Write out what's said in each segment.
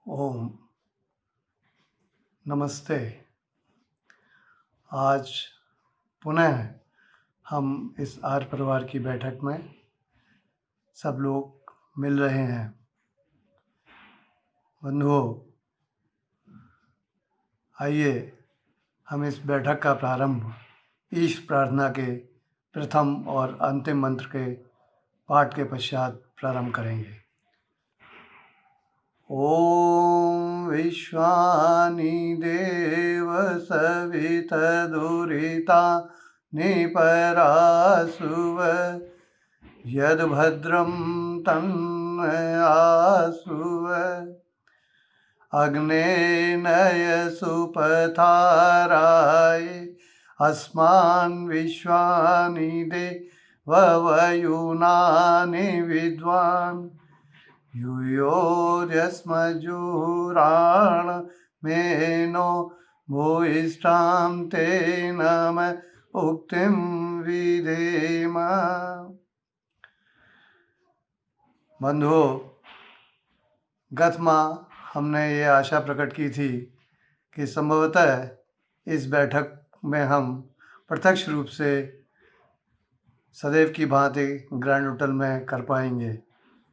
ओम नमस्ते। आज पुनः हम इस आर्य परिवार की बैठक में सब लोग मिल रहे हैं। बंधुओं, आइए हम इस बैठक का प्रारंभ ईश प्रार्थना के प्रथम और अंतिम मंत्र के पाठ के पश्चात प्रारंभ करेंगे। ॐ विश्वानि देव सवितदुरिता निपरासुव यद्भद्रं तन्नयासुव अग्ने नयसुपथाराय अस्मान् विश्वानि देववयुनानि विद्वान् यूयोर्यस्मज्जुराण मेनो भूयिष्ठां ते नम उक्तिं विधेम। बंधुओं, गत माह हमने ये आशा प्रकट की थी कि संभवतः इस बैठक में हम प्रत्यक्ष रूप से सदैव की भांति ग्रैंड होटल में कर पाएंगे,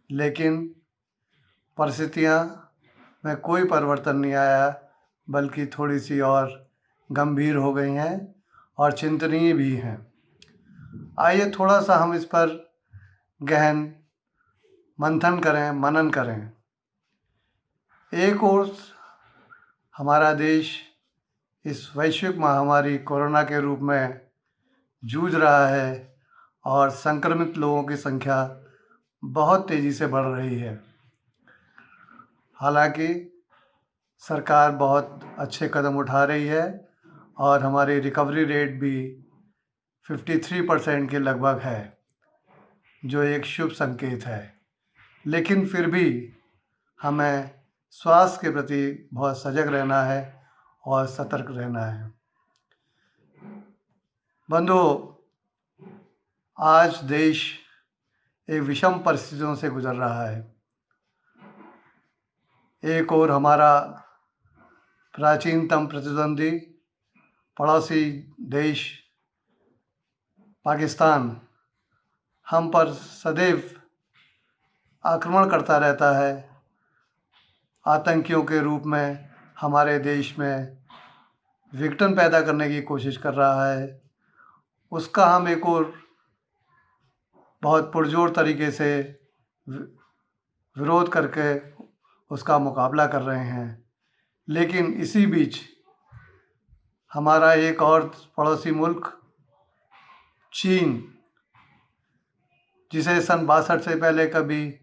लेकिन परिस्थितियाँ में कोई परिवर्तन नहीं आया, बल्कि थोड़ी सी और गंभीर हो गई हैं और चिंतनीय भी हैं। आइए थोड़ा सा हम इस पर गहन मंथन करें, मनन करें। एक ओर हमारा देश इस वैश्विक महामारी कोरोना के रूप में जूझ रहा है और संक्रमित लोगों की संख्या बहुत तेज़ी से बढ़ रही है। हालांकि सरकार बहुत अच्छे कदम उठा रही है और हमारी रिकवरी रेट भी 53% के लगभग है, जो एक शुभ संकेत है। लेकिन फिर भी हमें स्वास्थ्य के प्रति बहुत सजग रहना है और सतर्क रहना है। बंधुओं, आज देश एक विषम परिस्थितियों से गुजर रहा है। एक ओर हमारा प्राचीनतम प्रतिद्वंदी पड़ोसी देश पाकिस्तान हम पर सदैव आक्रमण करता रहता है। आतंकियों के रूप में हमारे देश में विघटन पैदा करने की कोशिश कर रहा है। उसका हम एक और बहुत पुरजोर तरीके से विरोध करके उसका मुकाबला कर रहे हैं। लेकिन इसी बीच हमारा एक और पड़ोसी मुल्क चीन, जिसे सन 62 से पहले कभी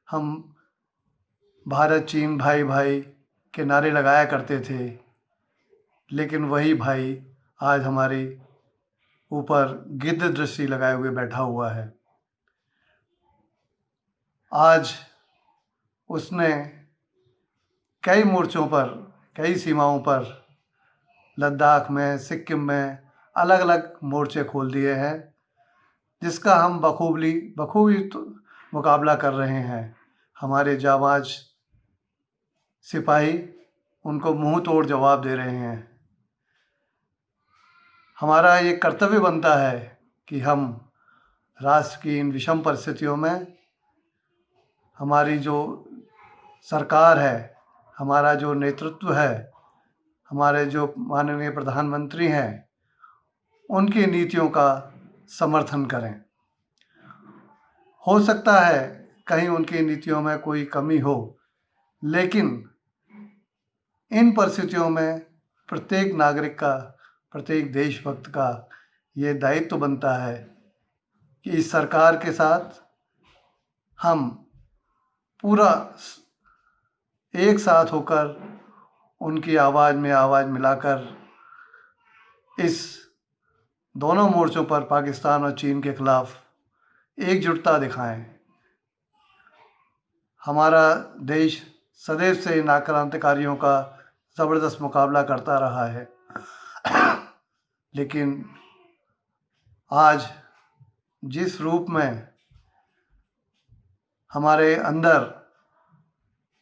हम भारत चीन भाई भाई के नारे लगाया करते थे, लेकिन वही भाई आज हमारी ऊपर गिद्ध दृष्टि लगाए हुए बैठा हुआ है। आज उसने कई मोर्चों पर, कई सीमाओं पर, लद्दाख में, सिक्किम में अलग अलग मोर्चे खोल दिए हैं, जिसका हम बखूबी मुकाबला कर रहे हैं। हमारे जाबाज सिपाही उनको मुंह तोड़ जवाब दे रहे हैं। हमारा ये कर्तव्य बनता है कि हम राष्ट्र की इन विषम परिस्थितियों में हमारी जो सरकार है, हमारा जो नेतृत्व है, हमारे जो माननीय प्रधानमंत्री हैं, उनकी नीतियों का समर्थन करें। हो सकता है कहीं उनकी नीतियों में कोई कमी हो, लेकिन इन परिस्थितियों में प्रत्येक नागरिक का, प्रत्येक देशभक्त का ये दायित्व बनता है कि इस सरकार के साथ हम पूरा एक साथ होकर उनकी आवाज़ में आवाज़ मिलाकर इस दोनों मोर्चों पर, पाकिस्तान और चीन के खिलाफ, एकजुटता दिखाएं। हमारा देश सदैव से इन आक्रांतिकारियों का ज़बरदस्त मुकाबला करता रहा है, लेकिन आज जिस रूप में हमारे अंदर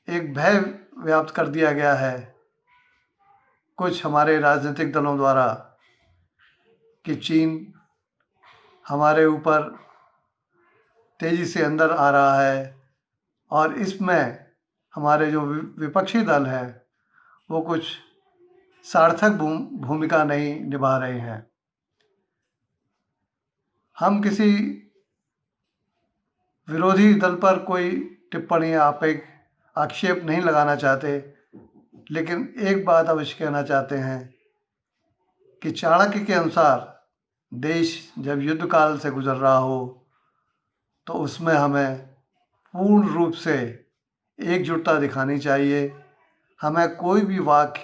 एक भय व्याप्त कर दिया गया है कुछ हमारे राजनीतिक दलों द्वारा कि चीन हमारे ऊपर तेज़ी से अंदर आ रहा है और इसमें हमारे जो विपक्षी दल है वो कुछ सार्थक भूमिका नहीं निभा रहे हैं। हम किसी विरोधी दल पर कोई टिप्पणी या आक्षेप नहीं लगाना चाहते, लेकिन एक बात अवश्य कहना चाहते हैं कि चाणक्य के अनुसार देश जब युद्ध काल से गुजर रहा हो तो उसमें हमें पूर्ण रूप से एकजुटता दिखानी चाहिए। हमें कोई भी वाक्य,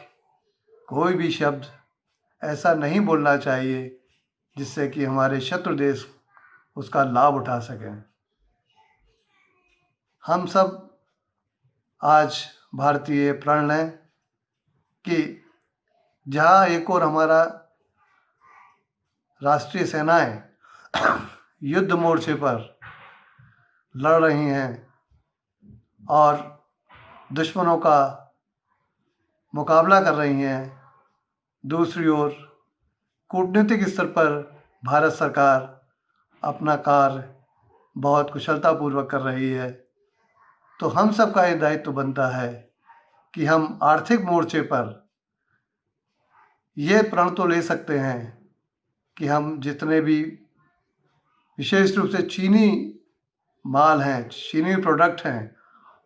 कोई भी शब्द ऐसा नहीं बोलना चाहिए जिससे कि हमारे शत्रु देश उसका लाभ उठा सकें। हम सब आज भारतीय प्रण लें कि जहाँ एक और हमारा राष्ट्रीय सेनाएं युद्ध मोर्चे पर लड़ रही हैं और दुश्मनों का मुकाबला कर रही हैं, दूसरी ओर कूटनीतिक स्तर पर भारत सरकार अपना कार्य बहुत कुशलतापूर्वक कर रही है। तो हम सब का ये दायित्व बनता है कि हम आर्थिक मोर्चे पर ये प्रण तो ले सकते हैं कि हम जितने भी विशेष रूप से चीनी माल हैं, चीनी प्रोडक्ट हैं,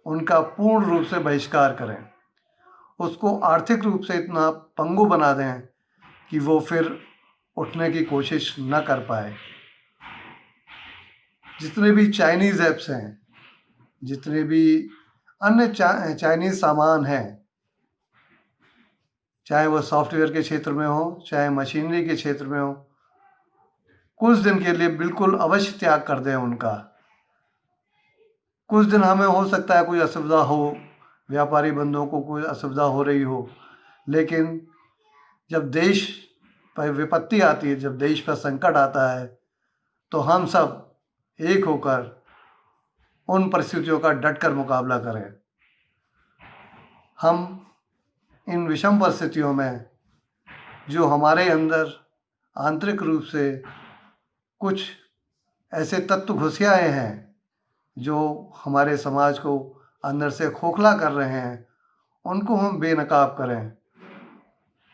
उनका पूर्ण रूप से बहिष्कार करें, उसको आर्थिक रूप से इतना पंगु बना दें कि वो फिर उठने की कोशिश न कर पाए। जितने भी चाइनीज़ ऐप्स हैं, जितने भी अन्य चाइनीज़ सामान हैं, चाहे वो सॉफ्टवेयर के क्षेत्र में हो, चाहे मशीनरी के क्षेत्र में हो, कुछ दिन के लिए बिल्कुल अवश्य त्याग कर दें उनका। कुछ दिन हमें हो सकता है कोई असुविधा हो, व्यापारी बंधुओं को कोई असुविधा हो रही हो, लेकिन जब देश पर विपत्ति आती है, जब देश पर संकट आता है, तो हम सब एक होकर उन परिस्थितियों का डटकर मुकाबला करें। हम इन विषम परिस्थितियों में जो हमारे अंदर आंतरिक रूप से कुछ ऐसे तत्व घुस आए हैं जो हमारे समाज को अंदर से खोखला कर रहे हैं, उनको हम बेनकाब करें,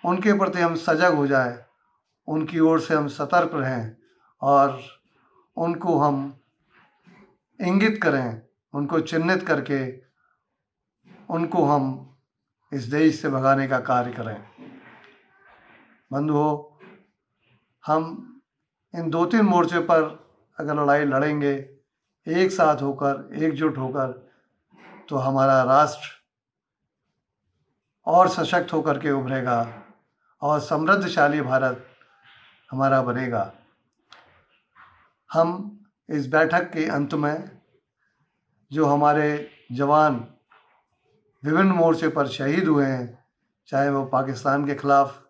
उनके प्रति हम सजग हो जाएं, उनकी ओर से हम सतर्क रहें और उनको हम इंगित करें, उनको चिन्हित करके उनको हम इस देश से भगाने का कार्य करें। बंधुओं, हम इन 2-3 मोर्चे पर अगर लड़ाई लड़ेंगे एक साथ होकर, एकजुट होकर, तो हमारा राष्ट्र और सशक्त होकर के उभरेगा और समृद्धशाली भारत हमारा बनेगा। हम इस बैठक के अंत में जो हमारे जवान विभिन्न मोर्चे पर शहीद हुए हैं, चाहे वो पाकिस्तान के खिलाफ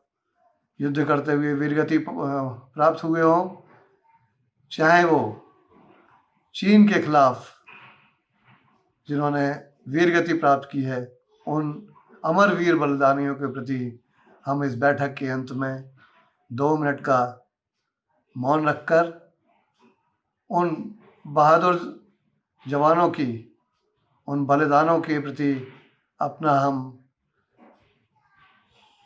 युद्ध करते हुए वीरगति प्राप्त हुए हों, चाहे वो चीन के खिलाफ जिन्होंने वीरगति प्राप्त की है, उन अमर वीर बलिदानियों के प्रति हम इस बैठक के अंत में 2 मिनट का मौन रखकर उन बहादुर जवानों की, उन बलिदानों के प्रति अपना हम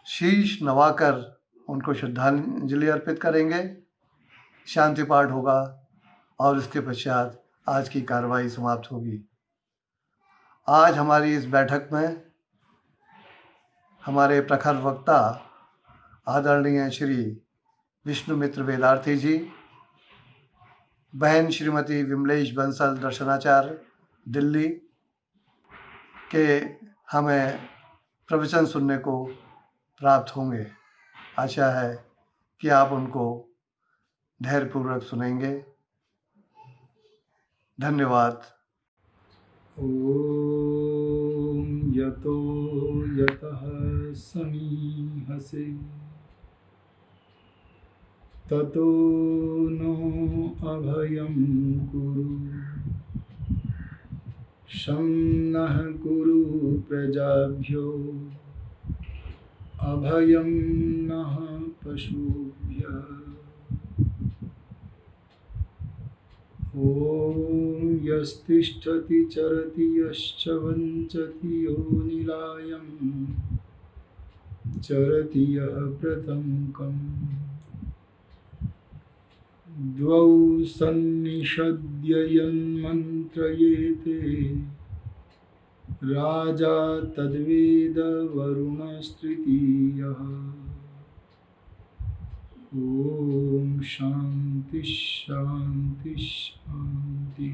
शीश नवाकर उनको श्रद्धांजलि अर्पित करेंगे। शांति पाठ होगा और उसके पश्चात आज की कार्रवाई समाप्त होगी। आज हमारी इस बैठक में हमारे प्रखर वक्ता आदरणीय श्री विष्णुमित्र वेदार्थी जी, बहन श्रीमती विमलेश बंसल दर्शनाचार्य दिल्ली के हमें प्रवचन सुनने को प्राप्त होंगे। आशा है कि आप उनको धैर्यपूर्वक सुनेंगे। धन्यवाद। ॐ यतो यतः समीहसे ततो नो अभयं कुरु। शं नः कुरु प्रजाभ्यो अभयं नः पशुभ्यः। ॐ यस्तिष्ठति चरति यश्च वञ्चति योनिलायं चरति यः प्रथमकम्। द्वौ सन्निषद्य यन्मन्त्रयेते राजा तद्वेद वरुणस्तृतीयः। ॐ शान्ति शान्ति शान्ति।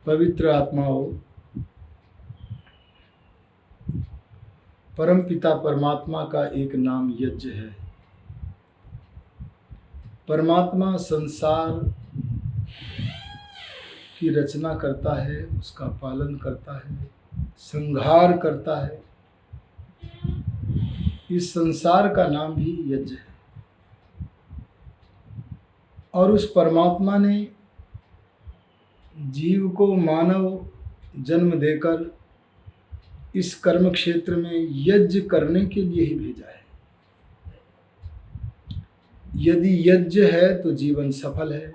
पवित्र आत्माओं, परमपिता परमात्मा का एक नाम यज्ञ है। परमात्मा संसार की रचना करता है, उसका पालन करता है, संहार करता है। इस संसार का नाम भी यज्ञ है। और उस परमात्मा ने जीव को मानव जन्म देकर इस कर्म क्षेत्र में यज्ञ करने के लिए ही भेजा है। यदि यज्ञ है तो जीवन सफल है,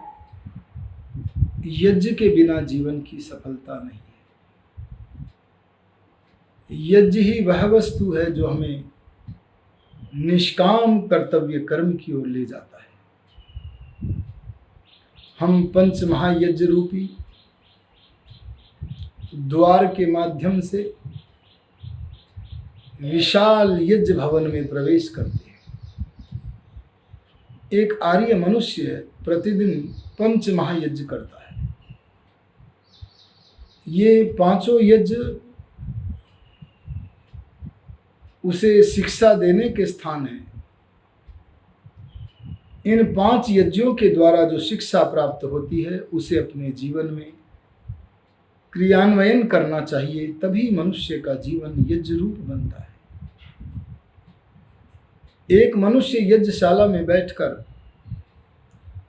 यज्ञ के बिना जीवन की सफलता नहीं है। यज्ञ ही वह वस्तु है जो हमें निष्काम कर्तव्य कर्म की ओर ले जाता है। हम पंच महायज्ञ रूपी द्वार के माध्यम से विशाल यज्ञ भवन में प्रवेश करते हैं। एक आर्य मनुष्य प्रतिदिन पंच महायज्ञ करता है। ये पांचों यज्ञ उसे शिक्षा देने के स्थान हैं। इन 5 यज्ञों के द्वारा जो शिक्षा प्राप्त होती है उसे अपने जीवन में क्रियान्वयन करना चाहिए, तभी मनुष्य का जीवन यज्ञ रूप बनता है। एक मनुष्य यज्ञशाला में बैठकर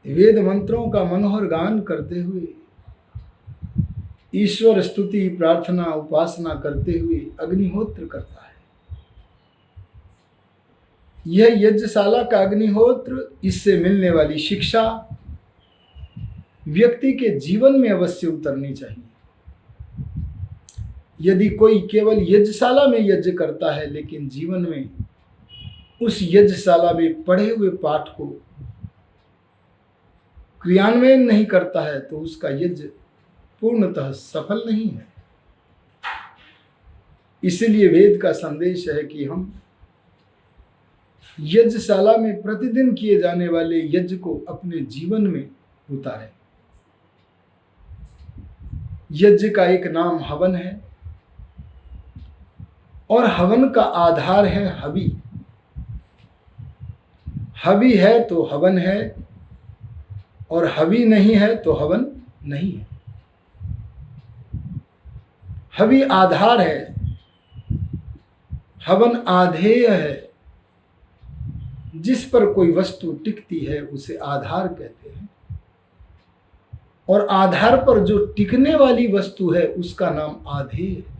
वेद मंत्रों का मनोहर गान करते हुए, ईश्वर स्तुति प्रार्थना उपासना करते हुए अग्निहोत्र करता है। यह यज्ञशाला का अग्निहोत्र, इससे मिलने वाली शिक्षा व्यक्ति के जीवन में अवश्य उतरनी चाहिए। यदि कोई केवल यज्ञशाला में यज्ञ करता है लेकिन जीवन में उस यज्ञशाला में पढ़े हुए पाठ को क्रियान्वयन नहीं करता है तो उसका यज्ञ पूर्णतः सफल नहीं है। इसलिए वेद का संदेश है कि हम यज्ञशाला में प्रतिदिन किए जाने वाले यज्ञ को अपने जीवन में उतारें। यज्ञ का एक नाम हवन है और हवन का आधार है हवि। हवि है तो हवन है और हवि नहीं है तो हवन नहीं है। हवि आधार है, हवन आधेय है। जिस पर कोई वस्तु टिकती है उसे आधार कहते हैं और आधार पर जो टिकने वाली वस्तु है उसका नाम आधेय है।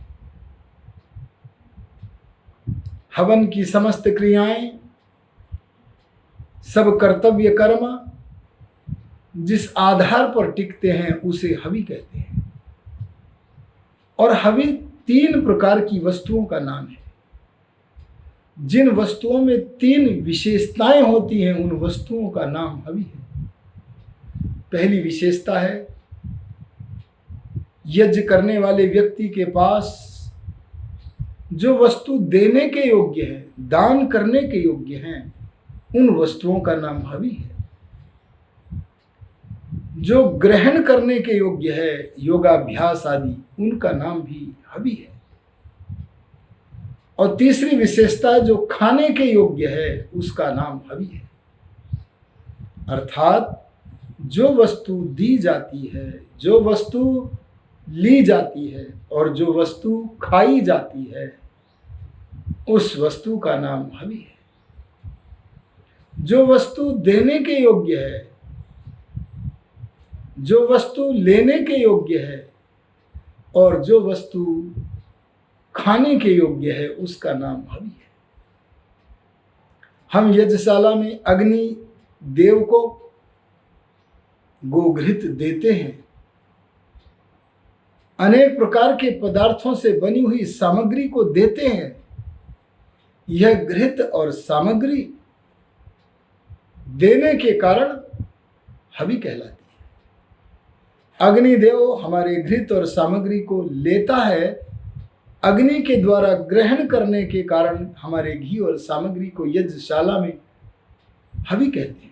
हवन की समस्त क्रियाएं, सब कर्तव्य कर्म जिस आधार पर टिकते हैं उसे हवि कहते हैं। और हवि 3 प्रकार की वस्तुओं का नाम है। जिन वस्तुओं में 3 विशेषताएं होती हैं उन वस्तुओं का नाम हवि है। पहली विशेषता है, यज्ञ करने वाले व्यक्ति के पास जो वस्तु देने के योग्य है, दान करने के योग्य हैं, उन वस्तुओं का नाम हवि है। जो ग्रहण करने के योग्य है, योगाभ्यास आदि, उनका नाम भी हवि है। और तीसरी विशेषता जो खाने के योग्य है उसका नाम हवि है। अर्थात जो वस्तु दी जाती है, जो वस्तु ली जाती है और जो वस्तु खाई जाती है उस वस्तु का नाम हवि है। जो वस्तु देने के योग्य है, जो वस्तु लेने के योग्य है और जो वस्तु खाने के योग्य है उसका नाम हवि है। हम यज्ञशाला में अग्नि देव को गोघृत देते हैं, अनेक प्रकार के पदार्थों से बनी हुई सामग्री को देते हैं। यह घृत और सामग्री देने के कारण हवि कहलाती है। अग्निदेव हमारे घृत और सामग्री को लेता है, अग्नि के द्वारा ग्रहण करने के कारण हमारे घी और सामग्री को यज्ञशाला में हवि कहते हैं।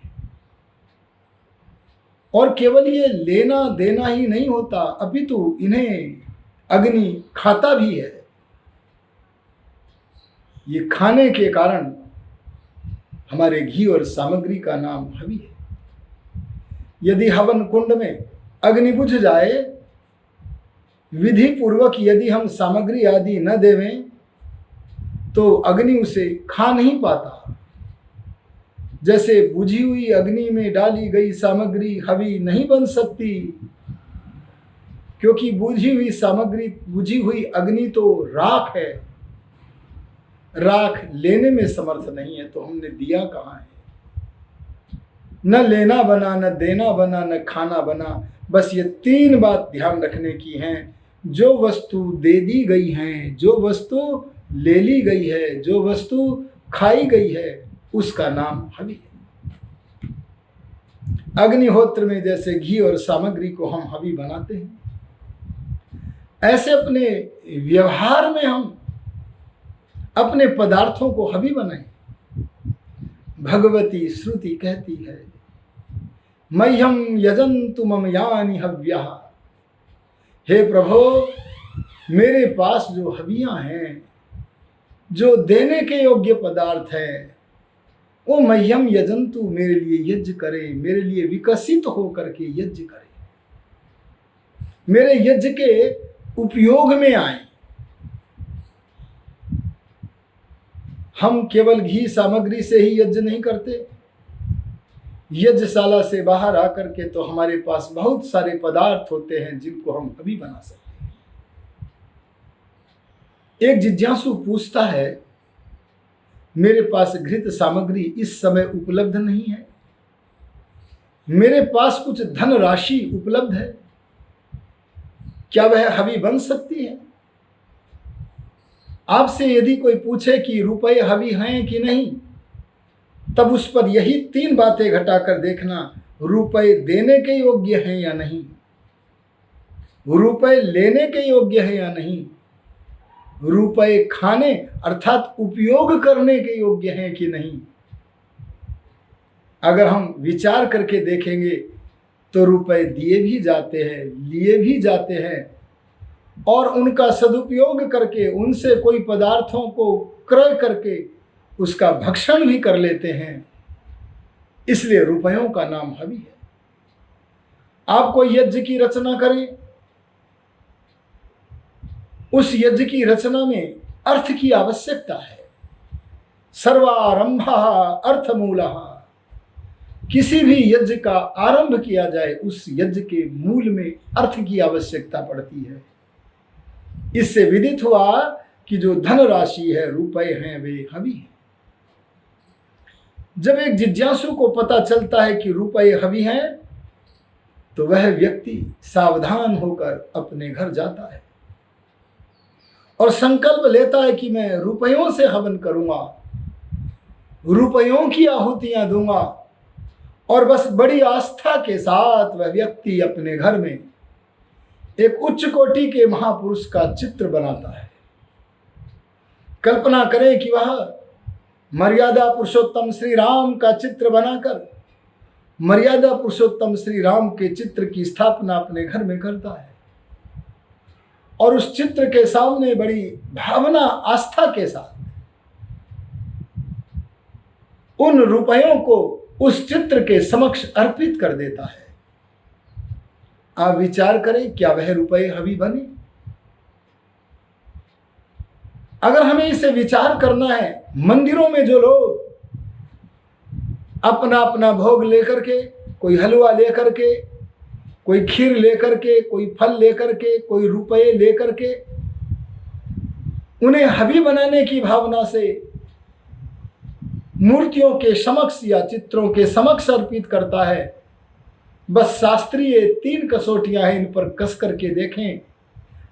और केवल ये लेना देना ही नहीं होता, अपितु इन्हें अग्नि खाता भी है। ये खाने के कारण हमारे घी और सामग्री का नाम हवि है। यदि हवन कुंड में अग्नि बुझ जाए, विधि पूर्वक यदि हम सामग्री आदि न देवें तो अग्नि उसे खा नहीं पाता। जैसे बुझी हुई अग्नि में डाली गई सामग्री हवि नहीं बन सकती, क्योंकि बुझी हुई सामग्री, बुझी हुई अग्नि तो राख है, राख लेने में समर्थ नहीं है, तो हमने दिया कहाँ है। न लेना बना, न देना बना, न खाना बना। बस ये तीन बात ध्यान रखने की हैं। जो वस्तु दे दी गई है, जो वस्तु ले ली गई है, जो वस्तु खाई गई है, उसका नाम हवि है। अग्निहोत्र में जैसे घी और सामग्री को हम हवि बनाते हैं, ऐसे अपने व्यवहार में हम अपने पदार्थों को हवि बनाएं। भगवती श्रुति कहती है, मह्यम यजन्तु मम यानि हव्यः। हे प्रभो, मेरे पास जो हवियां हैं, जो देने के योग्य पदार्थ है, वो मह्यम यजन्तु, मेरे लिए यज्ञ करे, मेरे लिए विकसित होकर के यज्ञ करे, मेरे यज्ञ के उपयोग में आए। हम केवल घी सामग्री से ही यज्ञ नहीं करते। यज्ञशाला से बाहर आकर के तो हमारे पास बहुत सारे पदार्थ होते हैं जिनको हम हवि बना सकते हैं। एक जिज्ञासु पूछता है, मेरे पास घृत सामग्री इस समय उपलब्ध नहीं है, मेरे पास कुछ धन राशि उपलब्ध है, क्या वह हवि बन सकती है? आपसे यदि कोई पूछे कि रुपए हवि हैं कि नहीं, तब उस पर यही तीन बातें घटाकर देखना, रुपए देने के योग्य हैं या नहीं, रुपए लेने के योग्य हैं या नहीं, रुपए खाने अर्थात उपयोग करने के योग्य हैं कि नहीं। अगर हम विचार करके देखेंगे तो रुपए दिए भी जाते हैं, लिए भी जाते हैं, और उनका सदुपयोग करके उनसे कोई पदार्थों को क्रय करके उसका भक्षण भी कर लेते हैं। इसलिए रुपयों का नाम हवि है। आप कोई यज्ञ की रचना करें, उस यज्ञ की रचना में अर्थ की आवश्यकता है। सर्वारंभः अर्थमूलः। किसी भी यज्ञ का आरंभ किया जाए, उस यज्ञ के मूल में अर्थ की आवश्यकता पड़ती है। इससे विदित हुआ कि जो धन राशि है, रुपए हैं, वे हवि हैं। जब एक जिज्ञासु को पता चलता है कि रुपए हवि हैं, तो वह व्यक्ति सावधान होकर अपने घर जाता है और संकल्प लेता है कि मैं रुपयों से हवन करूंगा, रुपयों की आहुतियां दूंगा। और बस बड़ी आस्था के साथ वह व्यक्ति अपने घर में एक उच्च कोटि के महापुरुष का चित्र बनाता है। कल्पना करें कि वह मर्यादा पुरुषोत्तम श्री राम का चित्र बनाकर मर्यादा पुरुषोत्तम श्री राम के चित्र की स्थापना अपने घर में करता है, और उस चित्र के सामने बड़ी भावना आस्था के साथ उन रुपयों को उस चित्र के समक्ष अर्पित कर देता है। आप विचार करें, क्या वह रुपए हवि बने? अगर हमें इसे विचार करना है, मंदिरों में जो लोग अपना अपना भोग लेकर के, कोई हलवा लेकर के, कोई खीर लेकर के, कोई फल लेकर के, कोई रुपए लेकर के उन्हें हबी बनाने की भावना से मूर्तियों के समक्ष या चित्रों के समक्ष अर्पित करता है। बस शास्त्रीय 3 कसौटियां हैं, इन पर कस करके देखें,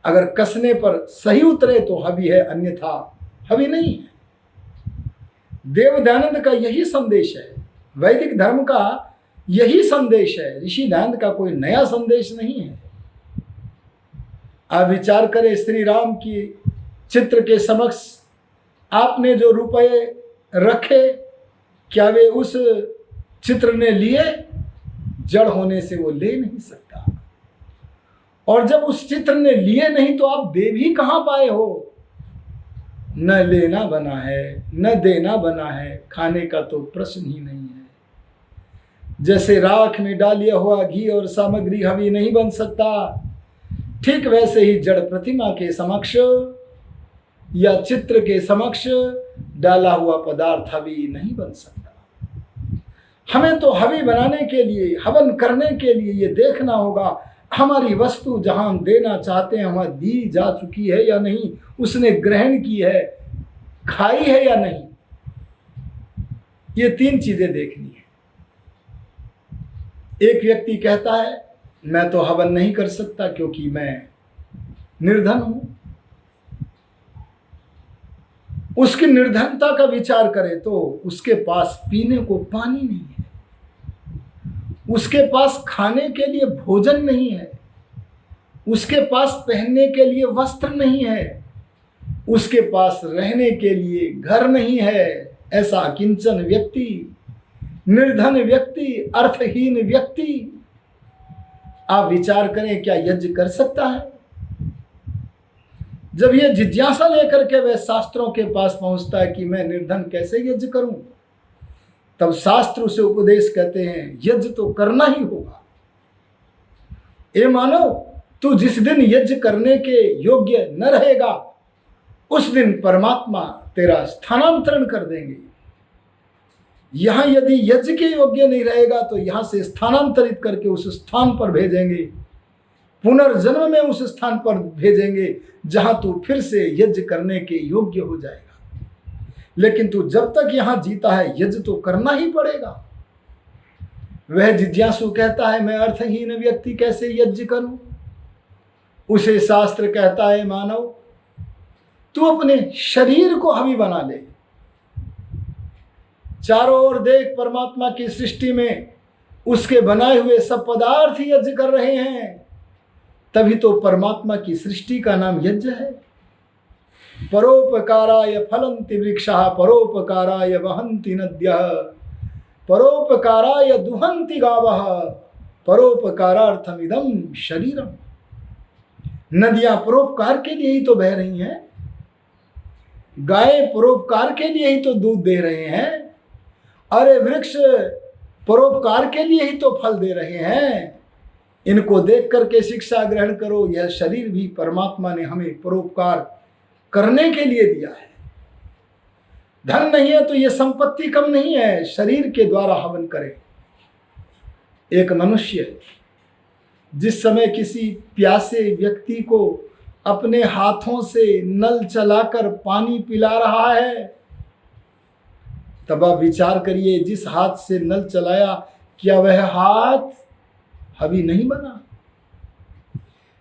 अगर कसने पर सही उतरे तो हबी है, अन्यथा हबी नहीं है। देव दयानंद का यही संदेश है, वैदिक धर्म का यही संदेश है, ऋषि दयानंद का कोई नया संदेश नहीं है। आप विचार करें, श्री राम की चित्र के समक्ष आपने जो रुपए रखे, क्या वे उस चित्र ने लिए? जड़ होने से वो ले नहीं सकता। और जब उस चित्र ने लिए नहीं तो आप दे भी कहां पाए हो? न लेना बना है, न देना बना है, खाने का तो प्रश्न ही नहीं है। जैसे राख में डालिया हुआ घी और सामग्री हवी नहीं बन सकता, ठीक वैसे ही जड़ प्रतिमा के समक्ष या चित्र के समक्ष डाला हुआ पदार्थ हवी नहीं बन सकता। हमें तो हवी बनाने के लिए, हवन करने के लिए ये देखना होगा हमारी वस्तु जहां हम देना चाहते हैं वहां दी जा चुकी है या नहीं, उसने ग्रहण की है, खाई है या नहीं। ये 3 चीजें देखनी है। एक व्यक्ति कहता है मैं तो हवन नहीं कर सकता क्योंकि मैं निर्धन हूं। उसकी निर्धनता का विचार करें तो उसके पास पीने को पानी नहीं है, उसके पास खाने के लिए भोजन नहीं है, उसके पास पहनने के लिए वस्त्र नहीं है, उसके पास रहने के लिए घर नहीं है। ऐसा किंचन व्यक्ति, निर्धन व्यक्ति, अर्थहीन व्यक्ति, आप विचार करें क्या यज्ञ कर सकता है? जब यह जिज्ञासा लेकर के वह शास्त्रों के पास पहुंचता है कि मैं निर्धन कैसे यज्ञ करूं, तब शास्त्र उसे उपदेश कहते हैं यज्ञ तो करना ही होगा। ए मानव, तू जिस दिन यज्ञ करने के योग्य न रहेगा उस दिन परमात्मा तेरा स्थानांतरण कर देंगे। यहां यदि यज्ञ के योग्य नहीं रहेगा तो यहां से स्थानांतरित करके उस स्थान पर भेजेंगे, पुनर्जन्म में उस स्थान पर भेजेंगे जहां तू फिर से यज्ञ करने के योग्य हो जाएगा। लेकिन तू जब तक यहां जीता है यज्ञ तो करना ही पड़ेगा। वह जिज्ञासु कहता है मैं अर्थहीन व्यक्ति कैसे यज्ञ करूं? उसे शास्त्र कहता है मानव, तू अपने शरीर को हवी बना ले। चारों ओर देख, परमात्मा की सृष्टि में उसके बनाए हुए सब पदार्थ यज्ञ कर रहे हैं, तभी तो परमात्मा की सृष्टि का नाम यज्ञ है। परोपकाराय फलन्ति वृक्षाः, परोपकाराय वहन्ति नद्यः, परोपकाराय दुहन्ति गावः, परोपकारार्थमिदं शरीरम। नदियां परोपकार के लिए ही तो बह रही हैं, गायें परोपकार के लिए ही तो दूध दे रहे हैं, अरे वृक्ष परोपकार के लिए ही तो फल दे रहे हैं। इनको देख करके शिक्षा ग्रहण करो, यह शरीर भी परमात्मा ने हमें परोपकार करने के लिए दिया है। धन नहीं है तो यह संपत्ति कम नहीं है, शरीर के द्वारा हवन करें। एक मनुष्य जिस समय किसी प्यासे व्यक्ति को अपने हाथों से नल चलाकर पानी पिला रहा है, तब आप विचार करिए जिस हाथ से नल चलाया क्या वह हाथ हवी नहीं बना?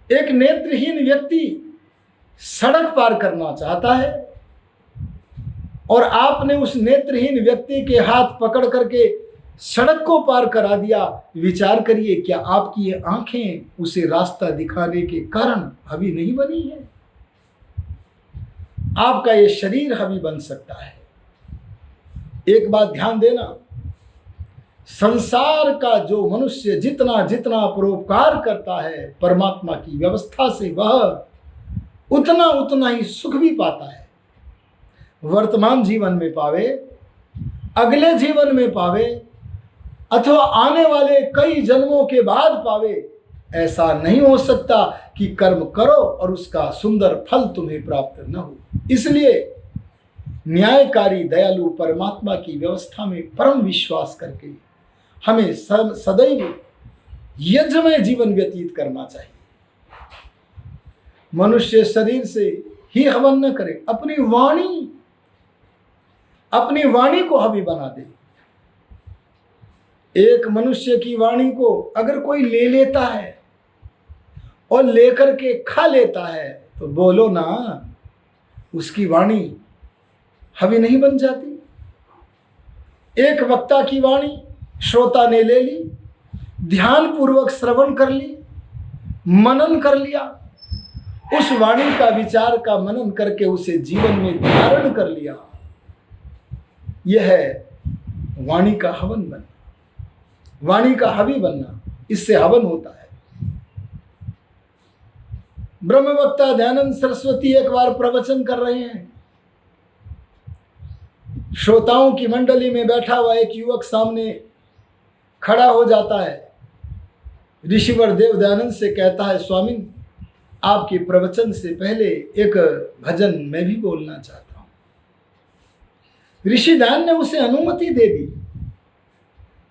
एक नेत्रहीन व्यक्ति सड़क पार करना चाहता है और आपने उस नेत्रहीन व्यक्ति के हाथ पकड़ करके सड़क को पार करा दिया। विचार करिए क्या आपकी ये आंखें उसे रास्ता दिखाने के कारण हवी नहीं बनी है? आपका ये शरीर हवी बन सकता है। एक बात ध्यान देना, संसार का जो मनुष्य जितना जितना परोपकार करता है परमात्मा की व्यवस्था से, वह उतना उतना ही सुख भी पाता है। वर्तमान जीवन में पावे, अगले जीवन में पावे, अथवा आने वाले कई जन्मों के बाद पावे, ऐसा नहीं हो सकता कि कर्म करो और उसका सुंदर फल तुम्हें प्राप्त न हो। इसलिए न्यायकारी दयालु परमात्मा की व्यवस्था में परम विश्वास करके हमें सदैव यज्ञमय जीवन व्यतीत करना चाहिए। मनुष्य शरीर से ही हवन न करे, अपनी वाणी को हवि बना दे। एक मनुष्य की वाणी को अगर कोई ले लेता है और लेकर के खा लेता है तो बोलो ना, उसकी वाणी हवि नहीं बन जाती। एक वक्ता की वाणी श्रोता ने ले ली, ध्यान पूर्वक श्रवण कर ली, मनन कर लिया, उस वाणी का विचार का मनन करके उसे जीवन में धारण कर लिया, यह है वाणी का हवन बनना, वाणी का हवि बनना। इससे हवन होता है। ब्रह्मवक्ता दयानंद सरस्वती एक बार प्रवचन कर रहे हैं। श्रोताओं की मंडली में बैठा हुआ एक युवक सामने खड़ा हो जाता है। ऋषिवर देव दयानंद से कहता है, स्वामी आपके प्रवचन से पहले एक भजन मैं भी बोलना चाहता हूं। ऋषि दयानंद ने उसे अनुमति दे दी।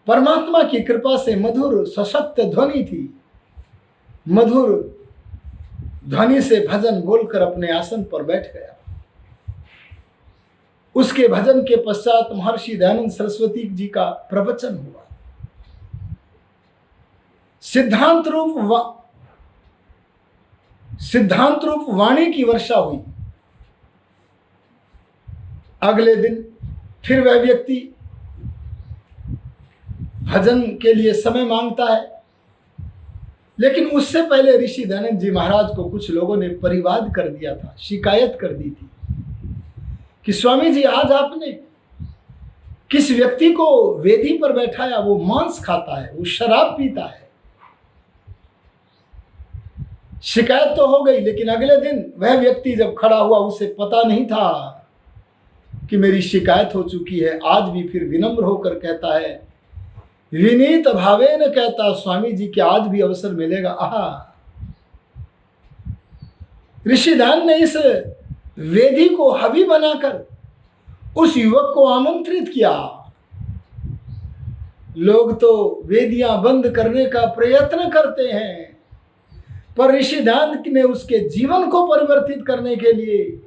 परमात्मा की कृपा से मधुर सशक्त ध्वनि थी। मधुर ध्वनि से भजन बोलकर अपने आसन पर बैठ गया। उसके भजन के पश्चात महर्षि दयानंद सरस्वती जी का प्रवचन हुआ। सिद्धांत रूप वाणी की वर्षा हुई। अगले दिन फिर वह व्यक्ति भजन के लिए समय मांगता है, लेकिन उससे पहले ऋषि दयानंद जी महाराज को कुछ लोगों ने परिवाद कर दिया था, शिकायत कर दी थी कि स्वामी जी आज आपने किस व्यक्ति को वेदी पर बैठाया, वो मांस खाता है, वो शराब पीता है। शिकायत तो हो गई, लेकिन अगले दिन वह व्यक्ति जब खड़ा हुआ, उसे पता नहीं था कि मेरी शिकायत हो चुकी है। आज भी फिर विनम्र होकर कहता है, विनीत भावेन कहता, स्वामी जी के आज भी अवसर मिलेगा। आहा, ऋषिदान ने इस वेदी को हवि बनाकर उस युवक को आमंत्रित किया। लोग तो वेदियां बंद करने का प्रयत्न करते हैं, पर ऋषिदान ने उसके जीवन को परिवर्तित करने के लिए